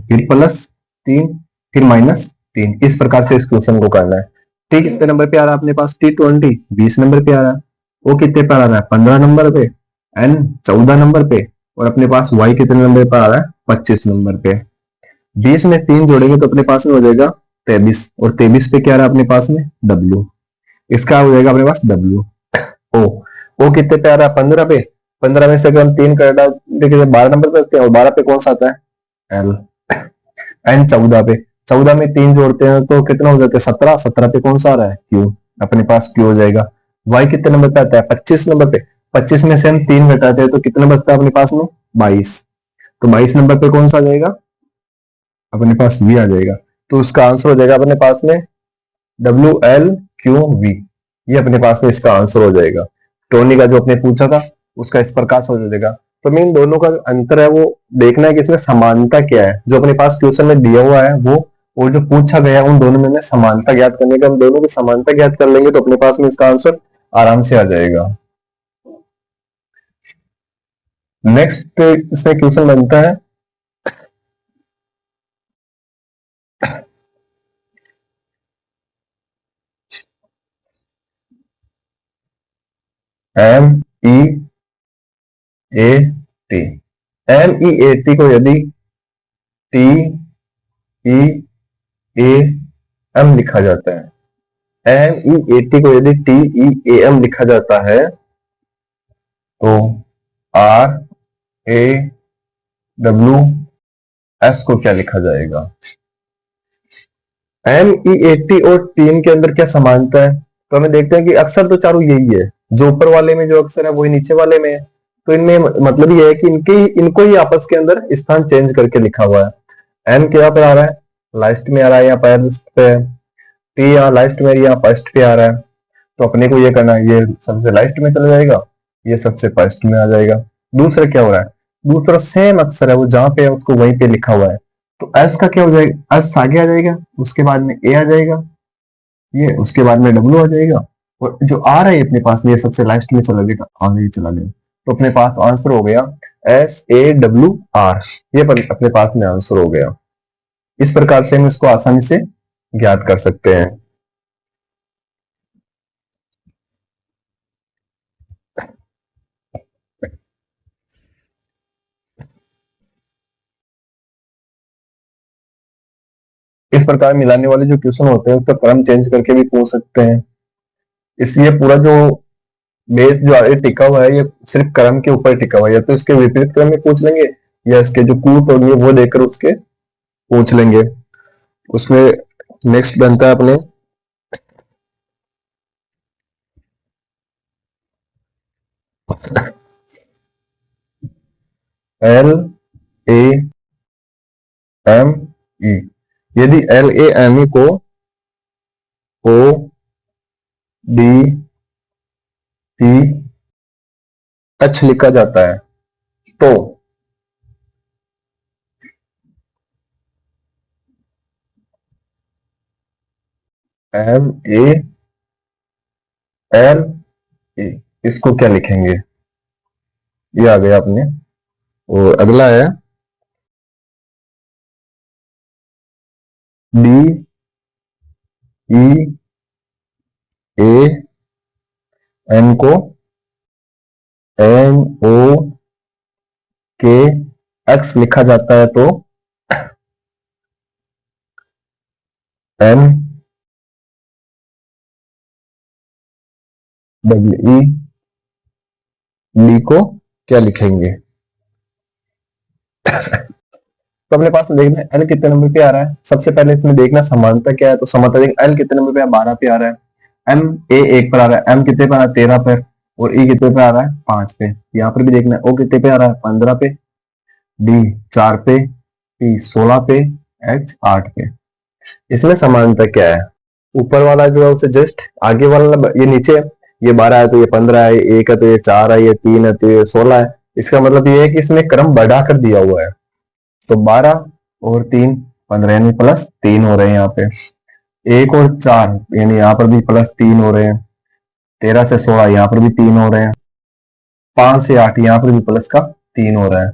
फिर +3, फिर -3। इस प्रकार से इस क्वेश्चन को करना है। टी कितने नंबर पे आ रहा है अपने पास? T20 20 नंबर पे आ रहा है। वो कितने पे आ रहा है? 15 नंबर पे, एन 14 नंबर पे, और अपने पास वाई कितने नंबर पे आ रहा है? 25 नंबर पे। 20 में 3 जोड़ेंगे तो अपने पास में हो जाएगा 23, और 23 पे क्या आ रहा है अपने पास में? डब्ल्यू। इसका हो जाएगा अपने पास डब्ल्यू। ओ कितने पे आ रहा है? 15 पे, 15 में से अगर हम 3 कर देखिए 12 नंबर पे और 12 पे कौन सा आता है? एल। एन 14 पे, 14 में 3 जोड़ते हैं तो कितना हो जाता है? 17, 17 पे कौन सा आ रहा है? क्यू। अपने पास क्यू हो जाएगा। वाई कितने नंबर पे आता है? 25 नंबर पे, 25 में से हम 3 घटाते हैं तो कितना बचता है अपने पास में? 22। तो 22 नंबर पे कौन सा आ जाएगा? अपने पास वी आ जाएगा। तो उसका आंसर हो जाएगा अपने पास में WLQV। ये अपने पास में इसका आंसर हो जाएगा। टोनी का जो अपने पूछा था उसका इस प्रकार से हो जाएगा तो इन दोनों का अंतर है वो देखना है कि इसमें समानता क्या है, जो अपने पास क्वेश्चन में दिया हुआ है वो और जो पूछा गया उन दोनों में हमें समानता ज्ञात करने का, हम दोनों की समानता ज्ञात कर लेंगे तो अपने पास में इसका आंसर आराम से आ जाएगा। नेक्स्ट इसमें क्वेश्चन बनता है M E A T. M E A T को यदि टी ई ए एम लिखा जाता है, एम ई ए टी को यदि टी ई ए एम लिखा जाता है तो आर ए डब्ल्यू एस को क्या लिखा जाएगा? एम ई ए टी और टीम के अंदर क्या समानता है? तो हमें देखते हैं कि अक्सर तो चारों यही है, जो ऊपर वाले में जो अक्सर है वही नीचे वाले में है। तो इनमें मतलब ये है कि इनको ही आपस के अंदर स्थान चेंज करके लिखा हुआ है। एम क्या पर आ रहा है? लास्ट में आ रहा है या फर्स्ट पे है। टी यहाँ लास्ट में या फर्स्ट पे आ रहा है, तो अपने को ये करना है, ये सबसे लास्ट में चला जाएगा, ये सबसे फर्स्ट में आ जाएगा। दूसरा क्या हो रहा है? दूसरा सेम अक्षर है, वो जहां पे है उसको वहीं पे लिखा हुआ है। तो एस का क्या हो जाएगा? एस आगे आ जाएगा, उसके बाद में ए आ जाएगा, ये उसके बाद में डब्ल्यू आ जाएगा, और जो आ रहा है अपने पास में ये सबसे लास्ट में चला जाएगा, आगे चला जाएगा। तो अपने पास आंसर हो गया एस ए डब्ल्यू आर, ये अपने पास में आंसर हो गया। इस प्रकार से हम इसको आसानी से ज्ञात कर सकते हैं। इस प्रकार मिलाने वाले जो क्वेश्चन होते हैं उसका क्रम चेंज करके भी पूछ सकते हैं। इसलिए पूरा जो बेस जो आगे टिका हुआ है ये सिर्फ क्रम के ऊपर टिका हुआ है, या तो इसके विपरीत क्रम में पूछ लेंगे या इसके जो कूट होंगे वो देकर उसके पूछ लेंगे। उसमें नेक्स्ट बनता है अपने एल ए एम ई। यदि एल ए एम ई को ओ डी सी एच लिखा जाता है तो एम ए एल ए इसको क्या लिखेंगे? ये आ गया अपने। और अगला है डी ई ए एन को एन ओ के एक्स लिखा जाता है तो एम डब्ल्यू ई डी को क्या लिखेंगे? तो अपने पास देखना एल कितने नंबर पे आ रहा है। सबसे पहले इसमें देखना समानता क्या है, तो समानता देख एल कितने नंबर पे 12 पे आ रहा है, एम ए 1 पर आ रहा है, एम कितने पे आ रहा है 13 पर, और ई कितने पे आ रहा है 5 पे। यहाँ पर भी देखना है ओ कितने पे आ रहा है 15 पे, डी 4 पे, टी 16 पे, एच 8 पे। इसमें समानता क्या है? ऊपर वाला जो है उसे जस्ट आगे वाला ये नीचे है, ये 12 है तो ये 15 है, एक है तो ये 4 है, ये 3 है तो ये 16 है। इसका मतलब ये है कि इसमें क्रम बढ़ा कर दिया हुआ है। तो 12 और 3 15 यानी +3 हो रहे हैं यहाँ पे, 1 और 4 यानी यहाँ पर भी +3 हो रहे हैं, 13 से 16 यहाँ पर भी 3 हो रहे हैं, 5 से 8 यहाँ पर भी प्लस का 3 हो रहा है।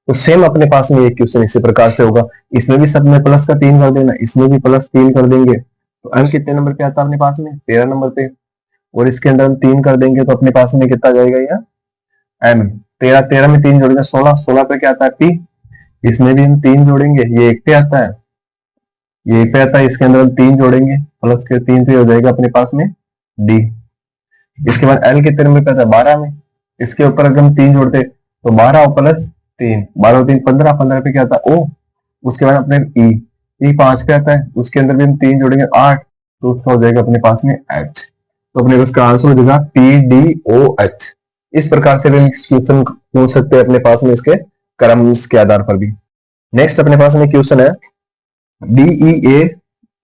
तो सेम अपने पास में एक क्वेश्चन इसी प्रकार से होगा, इसमें भी सब में प्लस का 3 कर देना, इसमें भी +3 कर देंगे। तो एम कितने नंबर पे आता है अपने पास में 13 नंबर पे, और इसके अंदर हम 3 कर देंगे तो अपने पास में कितना जाएगा यहाँ एम 13, 13 में 3 जोड़ेंगे 16, 16 पे क्या आता है पी, इसमें भी हम 3 जोड़ेंगे, ये 1 पे आता है, ये 1 पे आता है, इसके अंदर हम 3 जोड़ेंगे प्लस के 3 पे हो जाएगा अपने पास में डी। इसके बाद एल कितने नंबर पे आता है 12 में, इसके ऊपर अगर हम 3 जोड़ते तो 12 प्लस 3, 12 और 3 15, 15 पे क्या आता है ओ, उसके बाद अपने ई, ई 5 पे आता है, उसके अंदर भी हम 3 जोड़ेंगे 8, तो उसका हो जाएगा अपने पास में एच। तो अपने उसका आंसर हो जाएगा पी डी ओ एच। इस प्रकार से भी हम क्वेश्चन पूछ सकते हैं अपने पास में इसके क्रम के आधार पर भी। नेक्स्ट अपने पास में क्वेश्चन है डी ई ए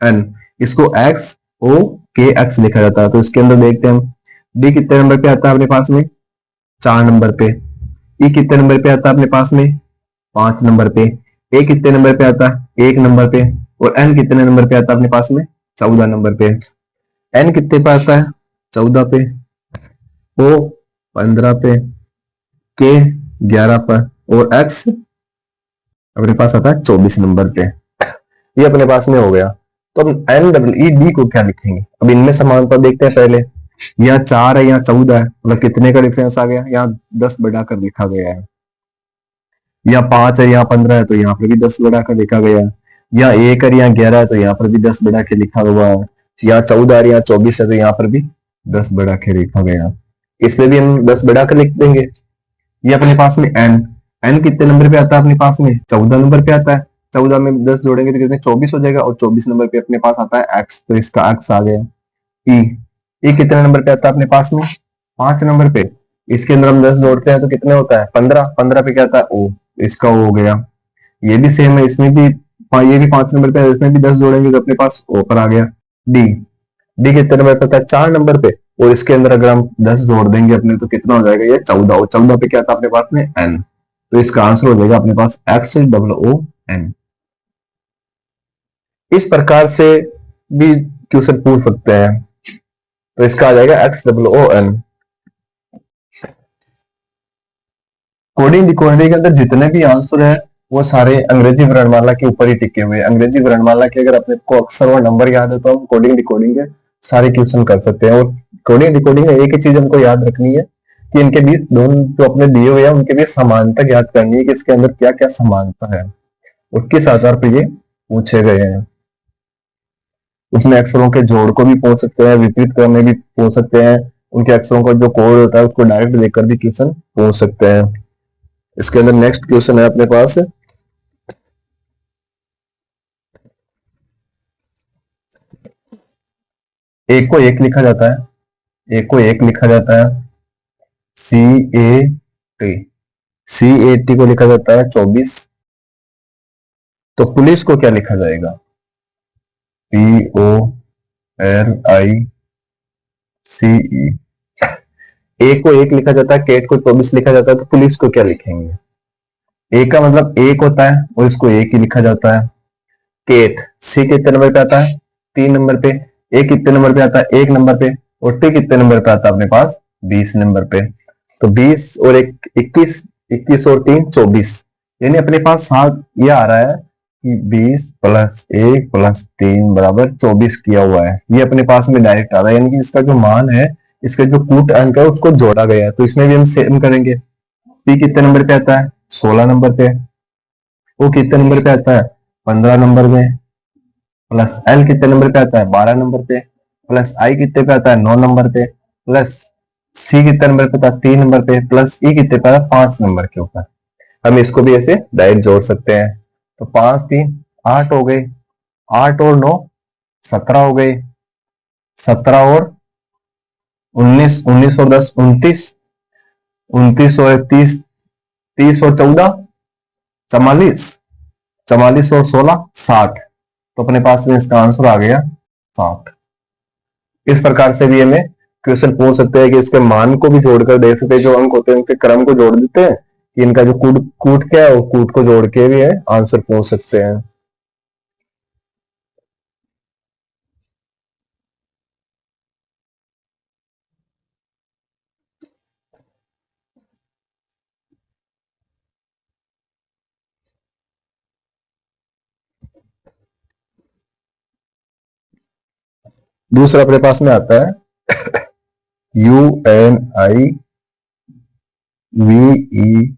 एन, इसको एक्स ओ के एक्स लिखा जाता है। तो इसके अंदर देखते हैं हम डी कितने नंबर पे आता है अपने पास में 4 नंबर पे, ई कितने नंबर पे आता है अपने पास में? 5 नंबर पे। ए कितने नंबर पे आता है? 1 नंबर पे। और एन कितने नंबर पे आता है अपने पास में? 14 नंबर पे। एन कितने पे आता है? 14 पे। ओ 15 पे। के 11 पर। और एक्स अपने पास आता है 24 नंबर पे। ये अपने पास में हो गया। तो हम एन डबल ई डी को क्या लिखेंगे? अब इनमें समानता देखते हैं पहले। यहाँ 4 है, यहाँ 14 है, मतलब कितने का डिफरेंस आ गया? यहाँ 10 बढ़ाकर लिखा गया है। यहाँ 5 है, यहाँ 15 है, तो यहाँ पर भी 10 बढ़ाकर लिखा गया है। यहाँ 1 है, यहाँ 11 है, तो यहाँ पर भी 10 बढ़ा के लिखा हुआ है। यहाँ 14 है, यहाँ 24 है, तो यहाँ पर भी 10 बढ़ा के लिखा गया। इसमें भी हम 10 बढ़ाकर लिख देंगे। ये अपने पास में एन। एन कितने नंबर पे आता है अपने पास में? 14 नंबर पे आता है। 14 में 10 जोड़ेंगे तो कितने? 24 हो जाएगा। और 24 नंबर पे अपने पास आता है एक्स, तो इसका एक्स आ गया। ई ई कितने नंबर पे आता है अपने पास में? 5 नंबर पे। इसके अंदर हम 10 जोड़ते हैं तो कितने होता है? 15। 15 पे क्या आता है? ओ, इसका ओ हो गया। ये भी सेम है, इसमें भी ये भी 5 नंबर पे है, इसमें भी 10 जोड़ेंगे तो अपने पास ओ पर आ गया। डी डी कितने नंबर पे आता है? 4 नंबर पे। और इसके अंदर अगर हम 10 जोड़ देंगे अपने तो कितना हो जाएगा? ये 14। और 14 पे क्या था अपने पास में? एन। तो इसका आंसर हो जाएगा अपने पास एक्स डबल ओ एन। इस प्रकार से भी क्वेश्चन पूछ सकते हैं। तो इसका आ जाएगा x double O N. Coding decoding के अंदर जितने भी आंसर है वो सारे अंग्रेजी वर्णमाला के ऊपर ही टिके हुए हैं। अंग्रेजी वर्णमाला के अगर अपने को अक्सर और नंबर याद है तो हम कोडिंग डिकोडिंग के सारे क्वेश्चन कर सकते हैं। और कोडिंग डिकोडिंग में एक ही चीज हमको याद रखनी है कि इनके बीच दोनों जो अपने दिए हुए हैं उनके बीच समानता याद करनी है कि इसके अंदर क्या क्या समानता है और किस आधार पर ये पूछे गए हैं। उसमें अक्षरों के जोड़ को भी पूछ सकते हैं, विपरीत क्रम में भी पूछ सकते हैं, उनके अक्षरों का जो कोड होता है उसको डायरेक्ट देखकर भी क्वेश्चन पूछ सकते हैं। इसके अंदर नेक्स्ट क्वेश्चन है अपने पास, एक को एक लिखा जाता है, एक को एक लिखा जाता है, सी A T, C A T को लिखा जाता है 24। तो पुलिस को क्या लिखा जाएगा? पी ओ एल आई सी ई। एक को एक लिखा जाता है, केट को 24 लिखा जाता है, तो पुलिस को क्या लिखेंगे? ए का मतलब एक होता है और इसको एक ही लिखा जाता है। केट सी कितने नंबर पे आता है? 3 नंबर पे। ए कितने नंबर पे आता है? 1 नंबर पे। और टी कितने नंबर पे आता है अपने पास? 20 नंबर पे। तो 20 और 1 21, 21 और 3 24, यानी अपने पास 7 ये आ रहा है कि 20 प्लस 1 प्लस 3 बराबर 24 किया हुआ है। ये अपने पास में डायरेक्ट आ रहा है, यानी कि इसका जो मान है, इसका जो कूट अंक है उसको जोड़ा गया है। तो इसमें भी हम सेम करेंगे। पी कितने नंबर पे आता है? 16 नंबर पे। वो कितने नंबर पे आता है? 15 नंबर में। प्लस एल कितने नंबर पे आता है? 12 नंबर पे। प्लस आई कितने पे आता है? 9 नंबर पे। प्लस सी कितने नंबर पे आता है? 3 नंबर पे। प्लस ई कितने पे आता है? 5 नंबर के ऊपर। हम इसको भी ऐसे डायरेक्ट जोड़ सकते हैं। तो 5 3 8 हो गए, 8 और 9 17 हो गए, 17 और 19, 19 और 10 29, 29 और 30, 30 और 14 44, 44 और 16 60। तो अपने पास में इसका आंसर आ गया 60। इस प्रकार से भी हमें क्वेश्चन पूछ सकते हैं कि इसके मान को भी जोड़कर देख सकते हैं, जो अंक होते हैं उनके क्रम को जोड़ देते हैं कि इनका जो कूट कूट क्या है वो कूट को जोड़ के भी है आंसर पूछ सकते हैं। दूसरा अपने पास में आता है UNIVERSITY, UNIVERSITY,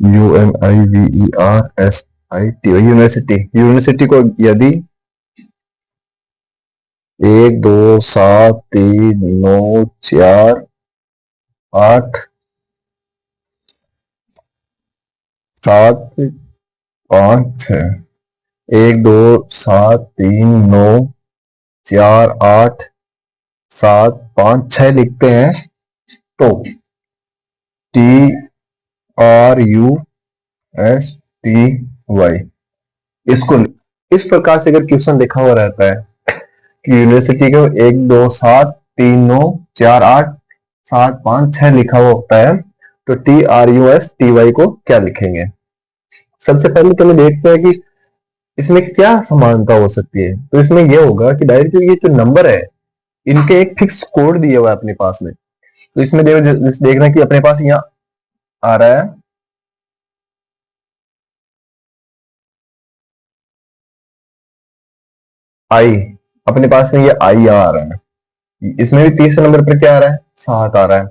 UNIVERSITY university. University को यदि 1 2 7 3 9 4 8 7 5 6, 1 2 7 3 9 4 8 7 5 6 लिखते हैं तो TRUSTY, इसको इस प्रकार से अगर क्वेश्चन लिखा हुआ रहता है कि यूनिवर्सिटी के 1 2 7 3 9 4 8 7 5 6 लिखा हुआ होता है, तो TRUSTY को क्या लिखेंगे? सबसे पहले चलो देखते हैं कि इसमें क्या समानता हो सकती है। तो इसमें यह होगा कि डायरेक्ट ये जो नंबर है इनके एक फिक्स कोड दिया हुआ है अपने पास में। तो इसमें देखना कि अपने पास यहाँ आ रहा है आई, अपने पास में ये आई आ रहा है। इसमें भी तीसरे नंबर पर क्या आ रहा है? 7 आ रहा है।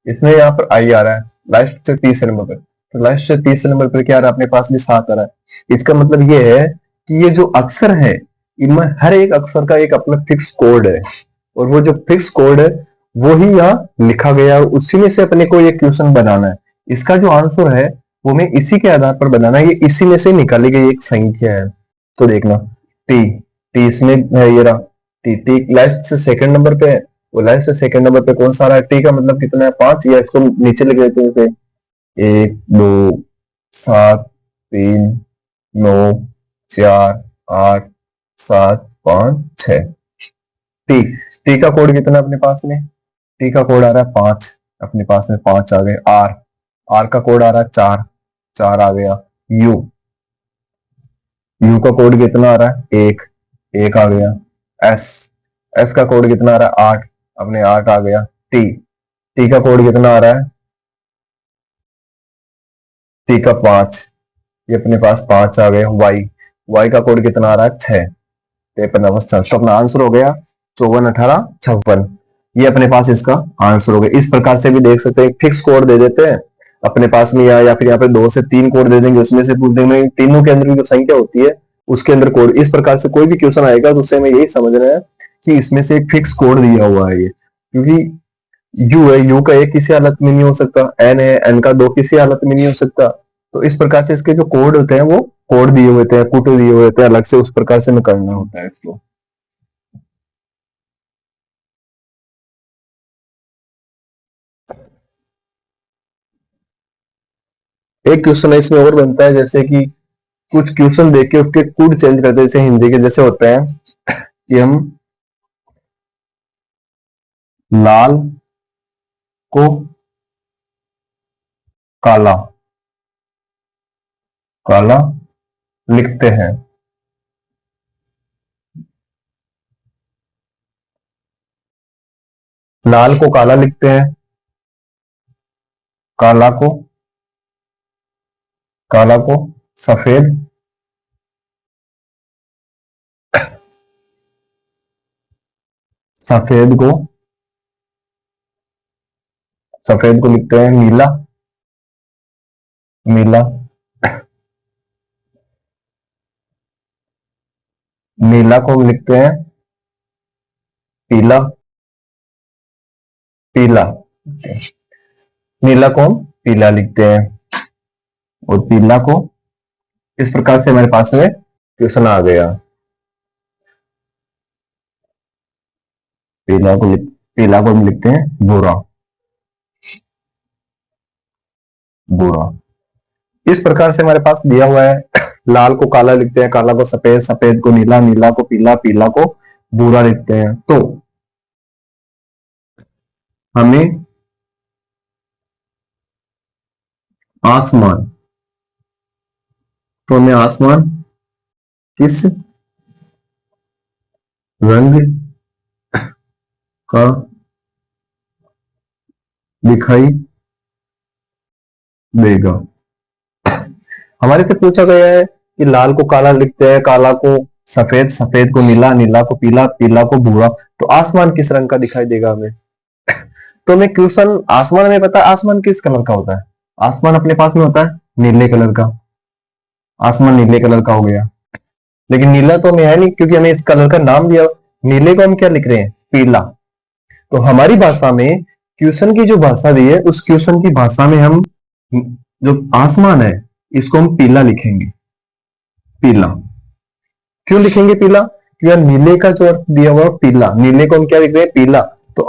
इसमें यहाँ पर आई आ रहा है लास्ट से तीसरे नंबर पर, तो लास्ट से तीसरे नंबर पर क्या आ रहा है? अपने पास भी 7 आ रहा है। इसका मतलब ये है कि ये जो अक्षर है इनमें हर एक अक्षर का एक अपना फिक्स कोड है, और वो जो फिक्स कोड है वो ही यहाँ लिखा गया है, उसी में से अपने को ये क्वेश्चन बनाना है। इसका जो आंसर है वो हमें इसी के आधार पर बनाना है, ये इसी में से निकाली गई एक संख्या है। तो देखना टी, टी इसमें है ये रहा टी, टी लास्ट से सेकंड नंबर पे है, वो लास्ट से सेकंड नंबर पे कौन सा आ रहा है? टी का मतलब कितना है? 5, या इसको नीचे लिख देते हैं जैसे 1 2 7 3 9 4 8 7 5 6। टी, टी का कोड कितना अपने पास में? टी का कोड आ रहा है 5, अपने पास में 5 आ गए। आर, आर का कोड आ रहा है 4, 4 आ गया। यू, यू का कोड कितना आ रहा है? 1, 1 आ गया। एस, एस का कोड कितना आ रहा है? 8, अपने 8 आ गया। टी, टी का कोड कितना आ रहा है? टी का 5, ये अपने पास 5 आ गए। वाई, वाई का कोड कितना आ रहा है? 6, 53 तो अपना आंसर हो गया 54 18 56। ये अपने पास इसका आंसर हो गया। इस प्रकार से भी देख सकते हैं, फिक्स कोड दे देते हैं अपने पास में, या फिर यहाँ पे 2 से 3 कोड दे देंगे, उसमें से पूछ देंगे तीनों के अंदर जो संख्या होती है उसके अंदर कोड। इस प्रकार से कोई भी क्वेश्चन आएगा तो उससे हमें यही समझना है कि इसमें से एक फिक्स कोड दिया हुआ है ये, क्योंकि यू है, यू का एक किसी हालत में नहीं हो सकता, एन है, एन का 2 किसी हालत में नहीं हो सकता। तो इस प्रकार से इसके जो कोड होते हैं वो कोड दिए हुए होते हैं, कुट दिए हुए होते हैं अलग से, उस प्रकार से निकालना होता है इसको। एक क्वेश्चन है इसमें और बनता है, जैसे कि कुछ क्वेश्चन देख के उसके कोड चेंज करते हैं, जैसे हिंदी के जैसे होते हैं कि हम लाल को काला, काला लिखते हैं। लाल को काला लिखते हैं, काला को, काला को सफेद, सफेद को, सफेद को लिखते हैं नीला, नीला, नीला को हम लिखते हैं पीला, पीला, नीला को हम पीला लिखते हैं, और पीला को, इस प्रकार से हमारे पास में क्वेश्चन आ गया। पीला को पीला को हम लिखते हैं भूरा, भूरा। इस प्रकार से हमारे पास दिया हुआ है, लाल को काला लिखते हैं, काला को सफेद, सफेद को नीला, नीला को पीला, पीला को भूरा लिखते हैं। तो हमें आसमान, तो हमें आसमान किस रंग का दिखाई देगा? हमारे से पूछा गया है कि लाल को काला लिखते हैं, काला को सफेद, सफेद को नीला, नीला को पीला, पीला को भूरा, तो आसमान किस रंग का दिखाई देगा हमें? तो हमें क्वेश्चन, आसमान हमें पता है आसमान किस कलर का होता है, आसमान अपने पास में होता है नीले कलर का, आसमान नीले कलर का हो गया। लेकिन नीला तो हमें है नहीं, क्योंकि हमें इस कलर का नाम दिया, नीले को हम क्या लिख रहे हैं? पीला। तो हमारी भाषा में क्वेश्चन की जो भाषा दी है उस क्वेश्चन की भाषा में हम जो आसमान है इसको हम पीला लिखेंगे, पीला। क्यों लिखेंगे पीला? क्योंकि नीले का जो दिया हुआ पीला, नीले को हम क्या लिख रहे हैं? पीला। तो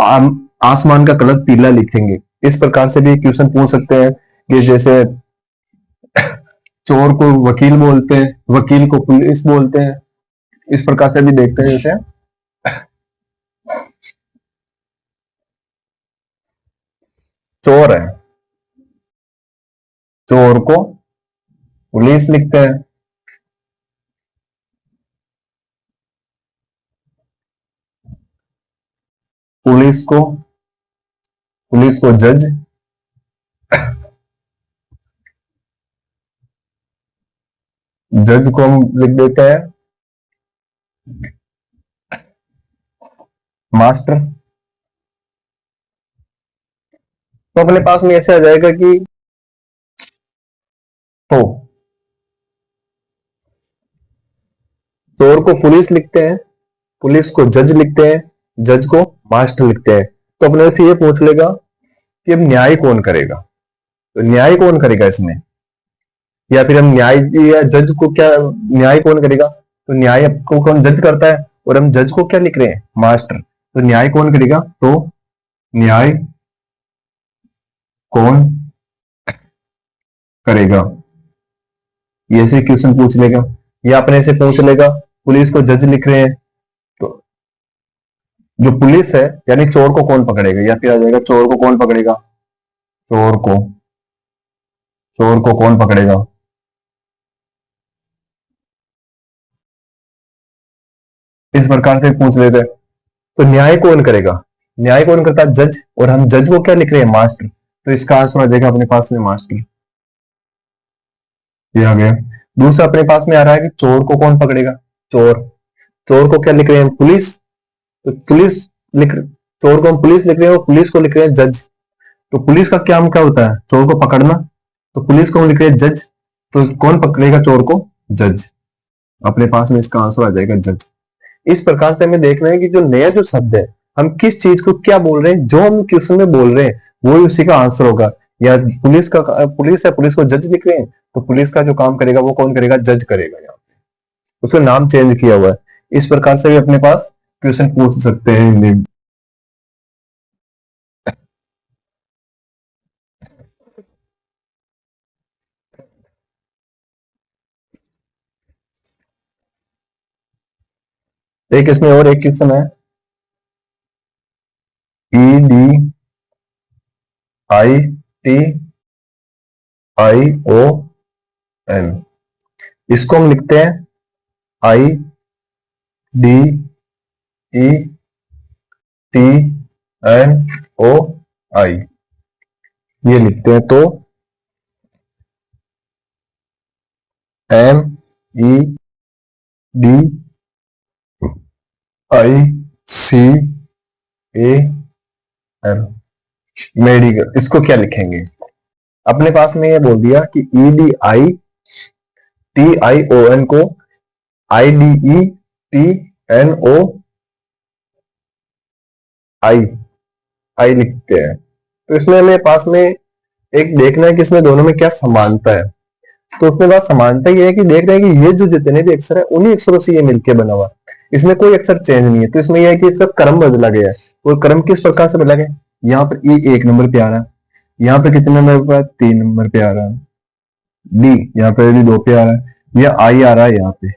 आसमान का कलर पीला लिखेंगे। इस प्रकार से भी क्वेश्चन पूछ सकते हैं कि जैसे चोर को वकील बोलते हैं, वकील को पुलिस बोलते हैं, इस प्रकार से भी देखते हैं। जैसे चोर है, चोर को पुलिस लिखते हैं, पुलिस को जज, जज को हम लिख देते हैं मास्टर। तो अपने पास में ऐसे आ जाएगा कि तो चोर को पुलिस लिखते हैं, पुलिस को जज लिखते हैं, जज को मास्टर लिखते हैं। तो अपने से ये पूछ लेगा कि अब न्याय कौन करेगा, तो न्याय कौन करेगा इसमें, या फिर हम न्याय या जज को क्या, न्याय कौन करेगा, तो न्याय को कौन जज करता है और हम जज को क्या लिख रहे हैं, मास्टर। तो न्याय कौन करेगा, तो न्याय कौन करेगा, ये से क्वेश्चन पूछ लेगा। या अपने से पूछ लेगा पुलिस को जज लिख रहे हैं, तो जो पुलिस है यानी चोर को कौन पकड़ेगा, या फिर आ जाएगा चोर को कौन पकड़ेगा, चोर को कौन पकड़ेगा। इस प्रकार से पूछ लेते हैं। तो न्याय कौन करेगा, न्याय कौन करता है, जज, और हम जज को क्या लिख रहे हैं, मास्टर। तो इसका आंसर आ जाएगा अपने पास में मास्टर, ये आ गया। दूसरा अपने पास में आ रहा है कि चोर को कौन पकड़ेगा, चोर, चोर को क्या लिख रहे हैं, पुलिस। तो पुलिस लिख, चोर को हम पुलिस लिख रहे हैं और पुलिस को लिख रहे हैं जज। तो पुलिस का काम क्या होता है, चोर को पकड़ना, तो पुलिस को हम लिख रहे हैं जज। तो कौन पकड़ेगा चोर को, जज। अपने पास में इसका आंसर आ जाएगा जज। इस प्रकार से हमें देखना है कि जो नया जो शब्द है, हम किस चीज को क्या बोल रहे हैं, जो हम क्वेश्चन में बोल रहे हैं वो ही उसी का आंसर होगा। या पुलिस का, पुलिस है, पुलिस को जज लिख रहे हैं, तो पुलिस का जो काम करेगा वो कौन करेगा, जज करेगा। यहाँ पे उसका नाम चेंज किया हुआ है। इस प्रकार से भी अपने पास क्वेश्चन पूछ सकते हैं हिंदी में। एक इसमें और एक क्वेश्चन है, EDITION, इसको हम लिखते हैं IDETNOI, ये लिखते हैं। तो MEDICAL, मेडिकल, इसको क्या लिखेंगे। अपने पास में ये बोल दिया कि EDITION को IDETNOI लिखते हैं। तो इसमें हमें पास में एक देखना है कि इसमें दोनों में क्या समानता है। तो उसमें बात समानता ये है कि देख रहे हैं कि ये जो जितने भी अक्षर है उन्हीं अक्षरों से ये मिलकर बना हुआ, इसमें कोई अक्षर चेंज नहीं है। तो इसमें यह है कि इसका क्रम बदला गया है। और क्रम किस प्रकार से बदला गया, यहाँ पर ई 1 नंबर पे आ रहा है, यहाँ पे कितने नंबर पे, 3 नंबर पे आ रहा है, डी यहाँ पे भी 2 पे आ रहा है, या आई आ रहा है यहाँ पे।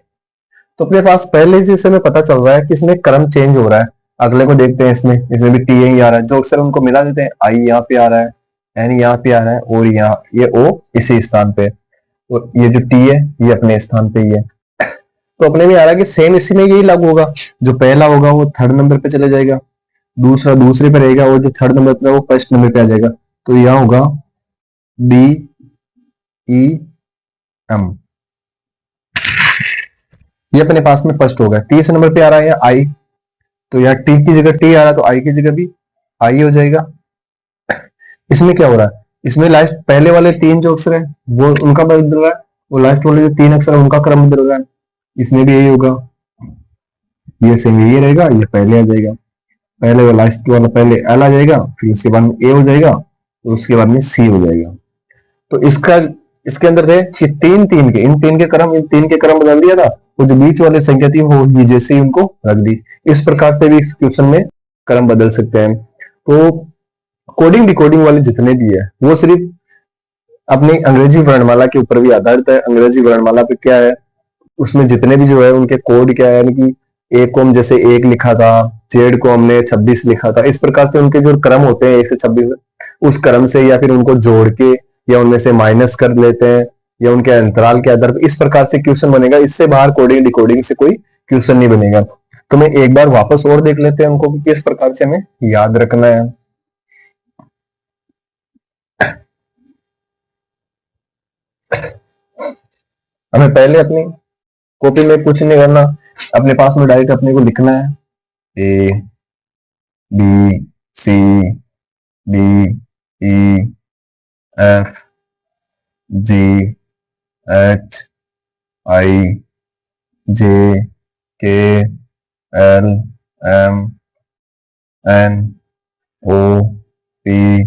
तो अपने पास पहले जिससे हमें पता चल रहा है कि इसमें क्रम चेंज हो रहा है। अगले को देखते हैं, इसमें भी टी यही आ रहा है, जो अक्षर उनको मिला देते हैं, आई यहाँ पे आ रहा है, एन यहाँ पे आ रहा है, और यहाँ ये ओ इसी स्थान पे, और ये जो टी है ये अपने स्थान पे ही है। तो अपने में आ रहा है कि सेम इसी में यही लागू होगा, जो पहला होगा वो थर्ड नंबर पे चले जाएगा, दूसरा दूसरे पे रहेगा, और जो थर्ड नंबर पे वो फर्स्ट नंबर पे आ जाएगा। तो यह होगा DEM, ये अपने पास में फर्स्ट होगा। तीसरे नंबर पे आ रहा है आई, तो यार टी की जगह टी आ रहा है, तो आई की जगह भी आई हो जाएगा। इसमें क्या हो रहा है, इसमें लास्ट पहले वाले 3 जो अक्षर है वो उनका बदल रहा है, वो लास्ट वाले जो 3 अक्षर है उनका क्रम बदल रहा है। इसमें भी यही होगा, ये सेम यही रहेगा, ये पहले आ जाएगा, पहले वो लास्ट वाला पहले एल आ जाएगा, फिर उसके बाद में ए हो जाएगा, और उसके बाद में सी हो जाएगा। तो इसका इसके अंदर थे कि इन तीन के क्रम बदल दिया था, वो जो बीच वाले संख्या थी वो ही जैसे ही उनको रख दी। इस प्रकार से भी क्वेश्चन में क्रम बदल सकते हैं। तो कोडिंग डिकोडिंग वाले जितने भी है वो सिर्फ अपनी अंग्रेजी वर्णमाला के ऊपर भी आधारित है। अंग्रेजी वर्णमाला पे क्या है, उसमें जितने भी जो है उनके कोड क्या है, यानी कि ए को हम जैसे 1 लिखा था, जेड को हमने 26 लिखा था, इस प्रकार से उनके जो क्रम होते हैं 1 से 26, उस क्रम से या फिर उनको जोड़ के या उनमें से माइनस कर लेते हैं या उनके अंतराल के आधार पर इस प्रकार से क्वेश्चन बनेगा। इससे बाहर कोडिंग डिकोडिंग से कोई क्वेश्चन नहीं बनेगा। तो मैं एक बार वापस और देख लेते हैं उनको कि किस प्रकार से हमें याद रखना है। हमें पहले अपनी कॉपी में कुछ नहीं करना, अपने पास में डायरेक्ट अपने को लिखना है A B C D E F G H I J K L M N O P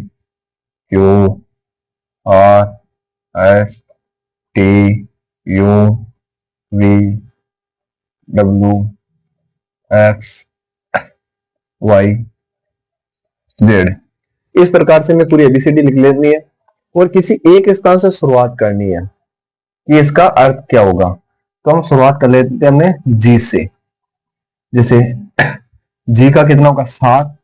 Q R S T U V W X Y Z. इस प्रकार से हमें पूरी एबीसीडी लिख लेनी है और किसी एक स्थान से शुरुआत करनी है कि इसका अर्थ क्या होगा। तो हम शुरुआत कर लेते हैं हमने जी से। जैसे जी का कितना होगा 7,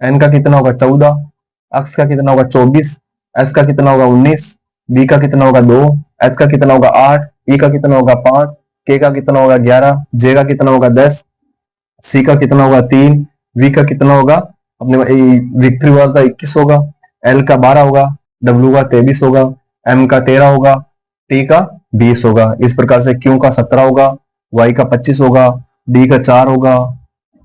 एन का कितना होगा 14, एक्स का कितना होगा 24, एस का कितना होगा 19, बी का कितना होगा 2, एच का कितना होगा 8, ई का कितना होगा 5, के का कितना होगा 11, जे का कितना होगा 10, सी का कितना होगा 3, वी का कितना होगा अपने विक्ट्री वाला का 21 होगा, एल का 12 होगा, डब्ल्यू का 23 होगा, एम का 13 होगा, टी का 20 होगा। इस प्रकार से क्यू का 17 होगा, वाई का 25 होगा, डी का 4 होगा,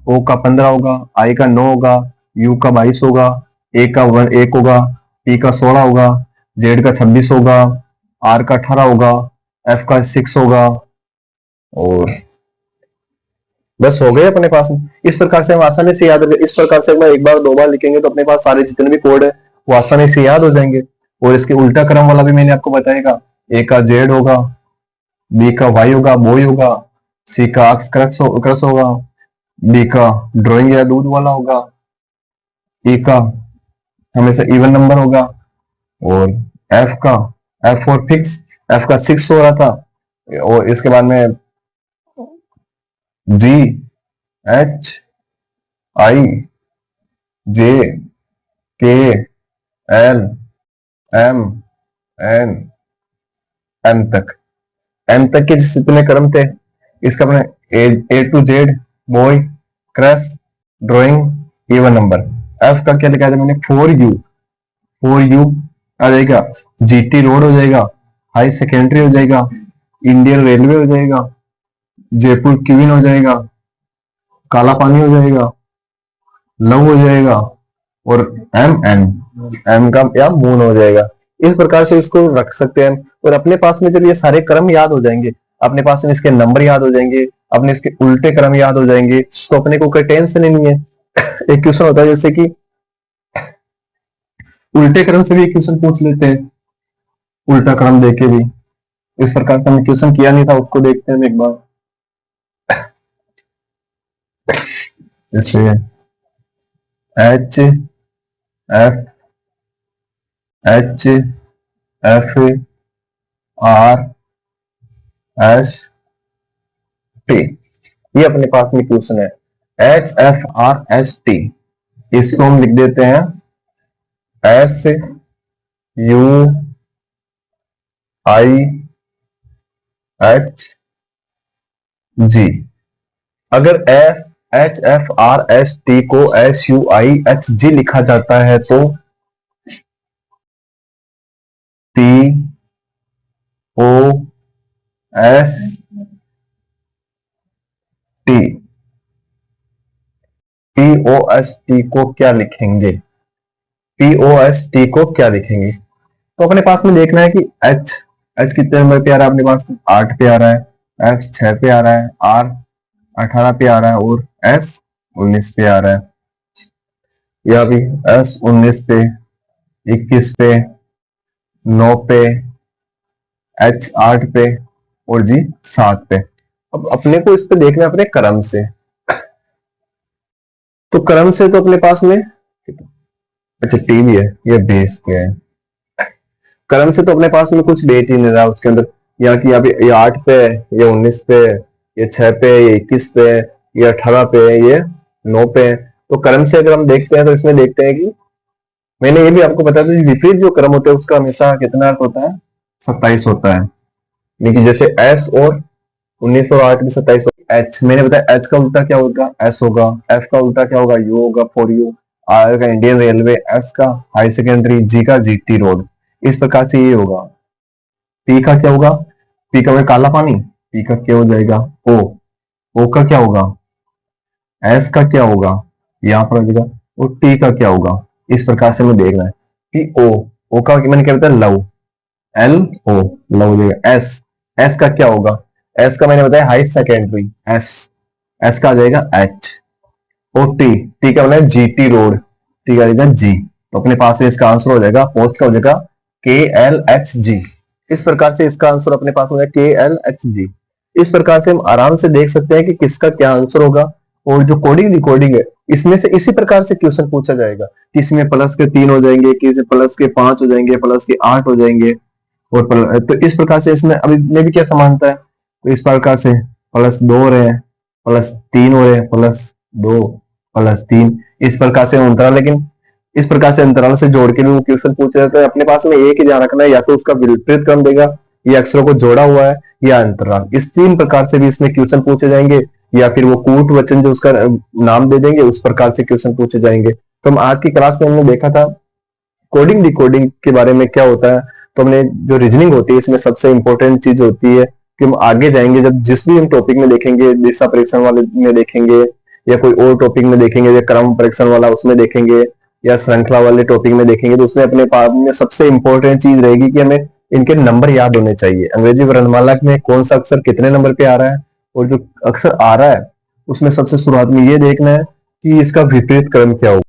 ओ का 15 होगा, आई का 9 होगा, यू का 22 होगा, ए का 1 होगा, पी का 16 होगा, जेड का 26 होगा, आर का 18 होगा, एफ का 6 होगा और बस हो गए अपने पास में। इस प्रकार से हम आसानी से याद रखें। इस प्रकार से हम एक बार 2 बार लिखेंगे तो अपने पास सारे जितने भी कोड है वो आसानी से याद हो जाएंगे। और इसके उल्टा क्रम वाला भी मैंने आपको बताएगा, ए का जेड होगा, बी का वाई होगा बॉय होगा, सी का अक्स क्रस होगा, डी का ड्राइंग या दूध वाला होगा, ई का हमेशा इवन नंबर होगा और एफ और फिक्स, एफ का 6 हो रहा था। और इसके बाद में जी H I J K L M N M तक के जितने क्रम थे इसका अपने A to Z boy cross drawing even number. F का क्या लिखा था मैंने 4U आ जाएगा, जीटी रोड हो जाएगा, हाई सेकेंडरी हो जाएगा, इंडियन रेलवे हो जाएगा, जयपुर क्वीन हो जाएगा, काला पानी हो जाएगा, लव हो जाएगा और एम का या मून हो जाएगा। इस प्रकार से इसको रख सकते हैं। और अपने पास में जब ये सारे क्रम याद हो जाएंगे, अपने पास में इसके नंबर याद हो जाएंगे, अपने इसके उल्टे क्रम याद हो जाएंगे, तो अपने को कोई टेंशन ही नहीं है। एक क्वेश्चन होता है जैसे कि उल्टे क्रम से भी एक क्वेश्चन पूछ लेते हैं, उल्टा क्रम देके भी। इस प्रकार का हमने क्वेश्चन किया नहीं था, उसको देखते हैं एक बार। जैसे H F R S T, ये अपने पास में क्वेश्चन है HFRST। इसको हम लिख देते हैं SUIHG। अगर HFRST को SUIHG लिखा जाता है तो POST को क्या लिखेंगे? POST को क्या लिखेंगे? तो अपने पास में देखना है कि H कितने नंबर पे आ रहा है अपने पास में? 8 पे आ रहा है, F 6 पे आ रहा है, R 18 पे आ रहा है और S 19 पे आ रहा है। या भी S 19 पे, 21 पे, 9 पे, H 8 पे और G 7 पे। अब अपने को इस पे देखना है अपने क्रम से। तो क्रम से तो अपने पास में अच्छा टी भी है, ये बेस पे है। क्रम से तो अपने पास में कुछ डेट ही नहीं रहा उसके अंदर, यहाँ की यहाँ पे ये 8 पे है, ये 19 पे है, ये 6 पे है, ये 21 पे है, ये 18 पे है, ये 9 पे है। तो क्रम से अगर हम देखते हैं तो इसमें देखते हैं कि मैंने ये भी आपको बताया था कि विपरीत जो क्रम होता है उसका हमेशा कितना अर्थ होता है, 27 होता है। लेकिन जैसे एस और 1908 में 27, एच मैंने बताया एच का उल्टा क्या होगा, एस होगा। एफ का उल्टा क्या होगा, यू होगा, फॉर यू। आर का इंडियन रेलवे, एस का हाई सेकेंडरी, जी का जीटी रोड। इस प्रकार से ये होगा। पी का क्या होगा, पी का होगा काला पानी, पी का क्या हो जाएगा, ओ। ओ का क्या होगा, एस का क्या होगा, यहाँ पर आ जाएगा। और टी का क्या होगा, इस प्रकार से हमें देखना है कि ओ। ओ का मैंने क्या बताया, लव, एल ओ, लव हो जाएगा। एस, एस का क्या होगा, एस का मैंने बताया हाई सेकेंडरी, एस। एस का आ जाएगा एच। और टी, टी का मतलब जीटी रोड, टी का आ जाएगा जी। तो अपने पास में इसका आंसर हो जाएगा, पोस्ट का हो जाएगा के एल एच जी। इस प्रकार से इसका आंसर अपने पास हो जाएगा के एल एच जी। इस प्रकार से हम आराम से देख सकते हैं कि किसका क्या आंसर होगा। और जो कोडिंग रिकॉर्डिंग है इसमें से इसी प्रकार से क्वेश्चन पूछा जाएगा, किसी में प्लस के 3 हो जाएंगे, किसी में प्लस के 5 हो जाएंगे, प्लस के 8 हो जाएंगे। और तो इस प्रकार से इसमें अभी में भी क्या समानता है, तो इस प्रकार से +2 हो रहे हैं, +3 हो रहे हैं, +2 +3, इस प्रकार से अंतराल। लेकिन इस प्रकार से अंतराल से जोड़ के भी वो क्वेश्चन पूछा जाता है। अपने पास में एक ही ध्यान रखना है, या तो उसका विपरीत क्रम देगा, या अक्षरों को जोड़ा हुआ है, या अंतराल। इस 3 प्रकार से भी इसमें क्वेश्चन पूछे जाएंगे, या फिर वो कूट वचन जो उसका नाम दे देंगे उस प्रकार से क्वेश्चन पूछे जाएंगे। तो हम आज की क्लास में हमने देखा था कोडिंग डिकोडिंग के बारे में क्या होता है। तो हमने जो रीजनिंग होती है इसमें सबसे इंपॉर्टेंट चीज होती है कि हम आगे जाएंगे जब जिस भी हम टॉपिक में देखेंगे, दिशा परीक्षण वाले में देखेंगे, या कोई और टॉपिक में देखेंगे, या क्रम परीक्षण वाला उसमें देखेंगे, या श्रृंखला वाले टॉपिक में देखेंगे, तो उसमें अपने पास में सबसे इंपॉर्टेंट चीज रहेगी कि हमें इनके नंबर याद होने चाहिए। अंग्रेजी वर्णमाला में कौन सा अक्षर कितने नंबर पे आ रहा है, और जो अक्षर आ रहा है उसमें सबसे शुरुआत में ये देखना है कि इसका विपरीत क्रम क्या होगा।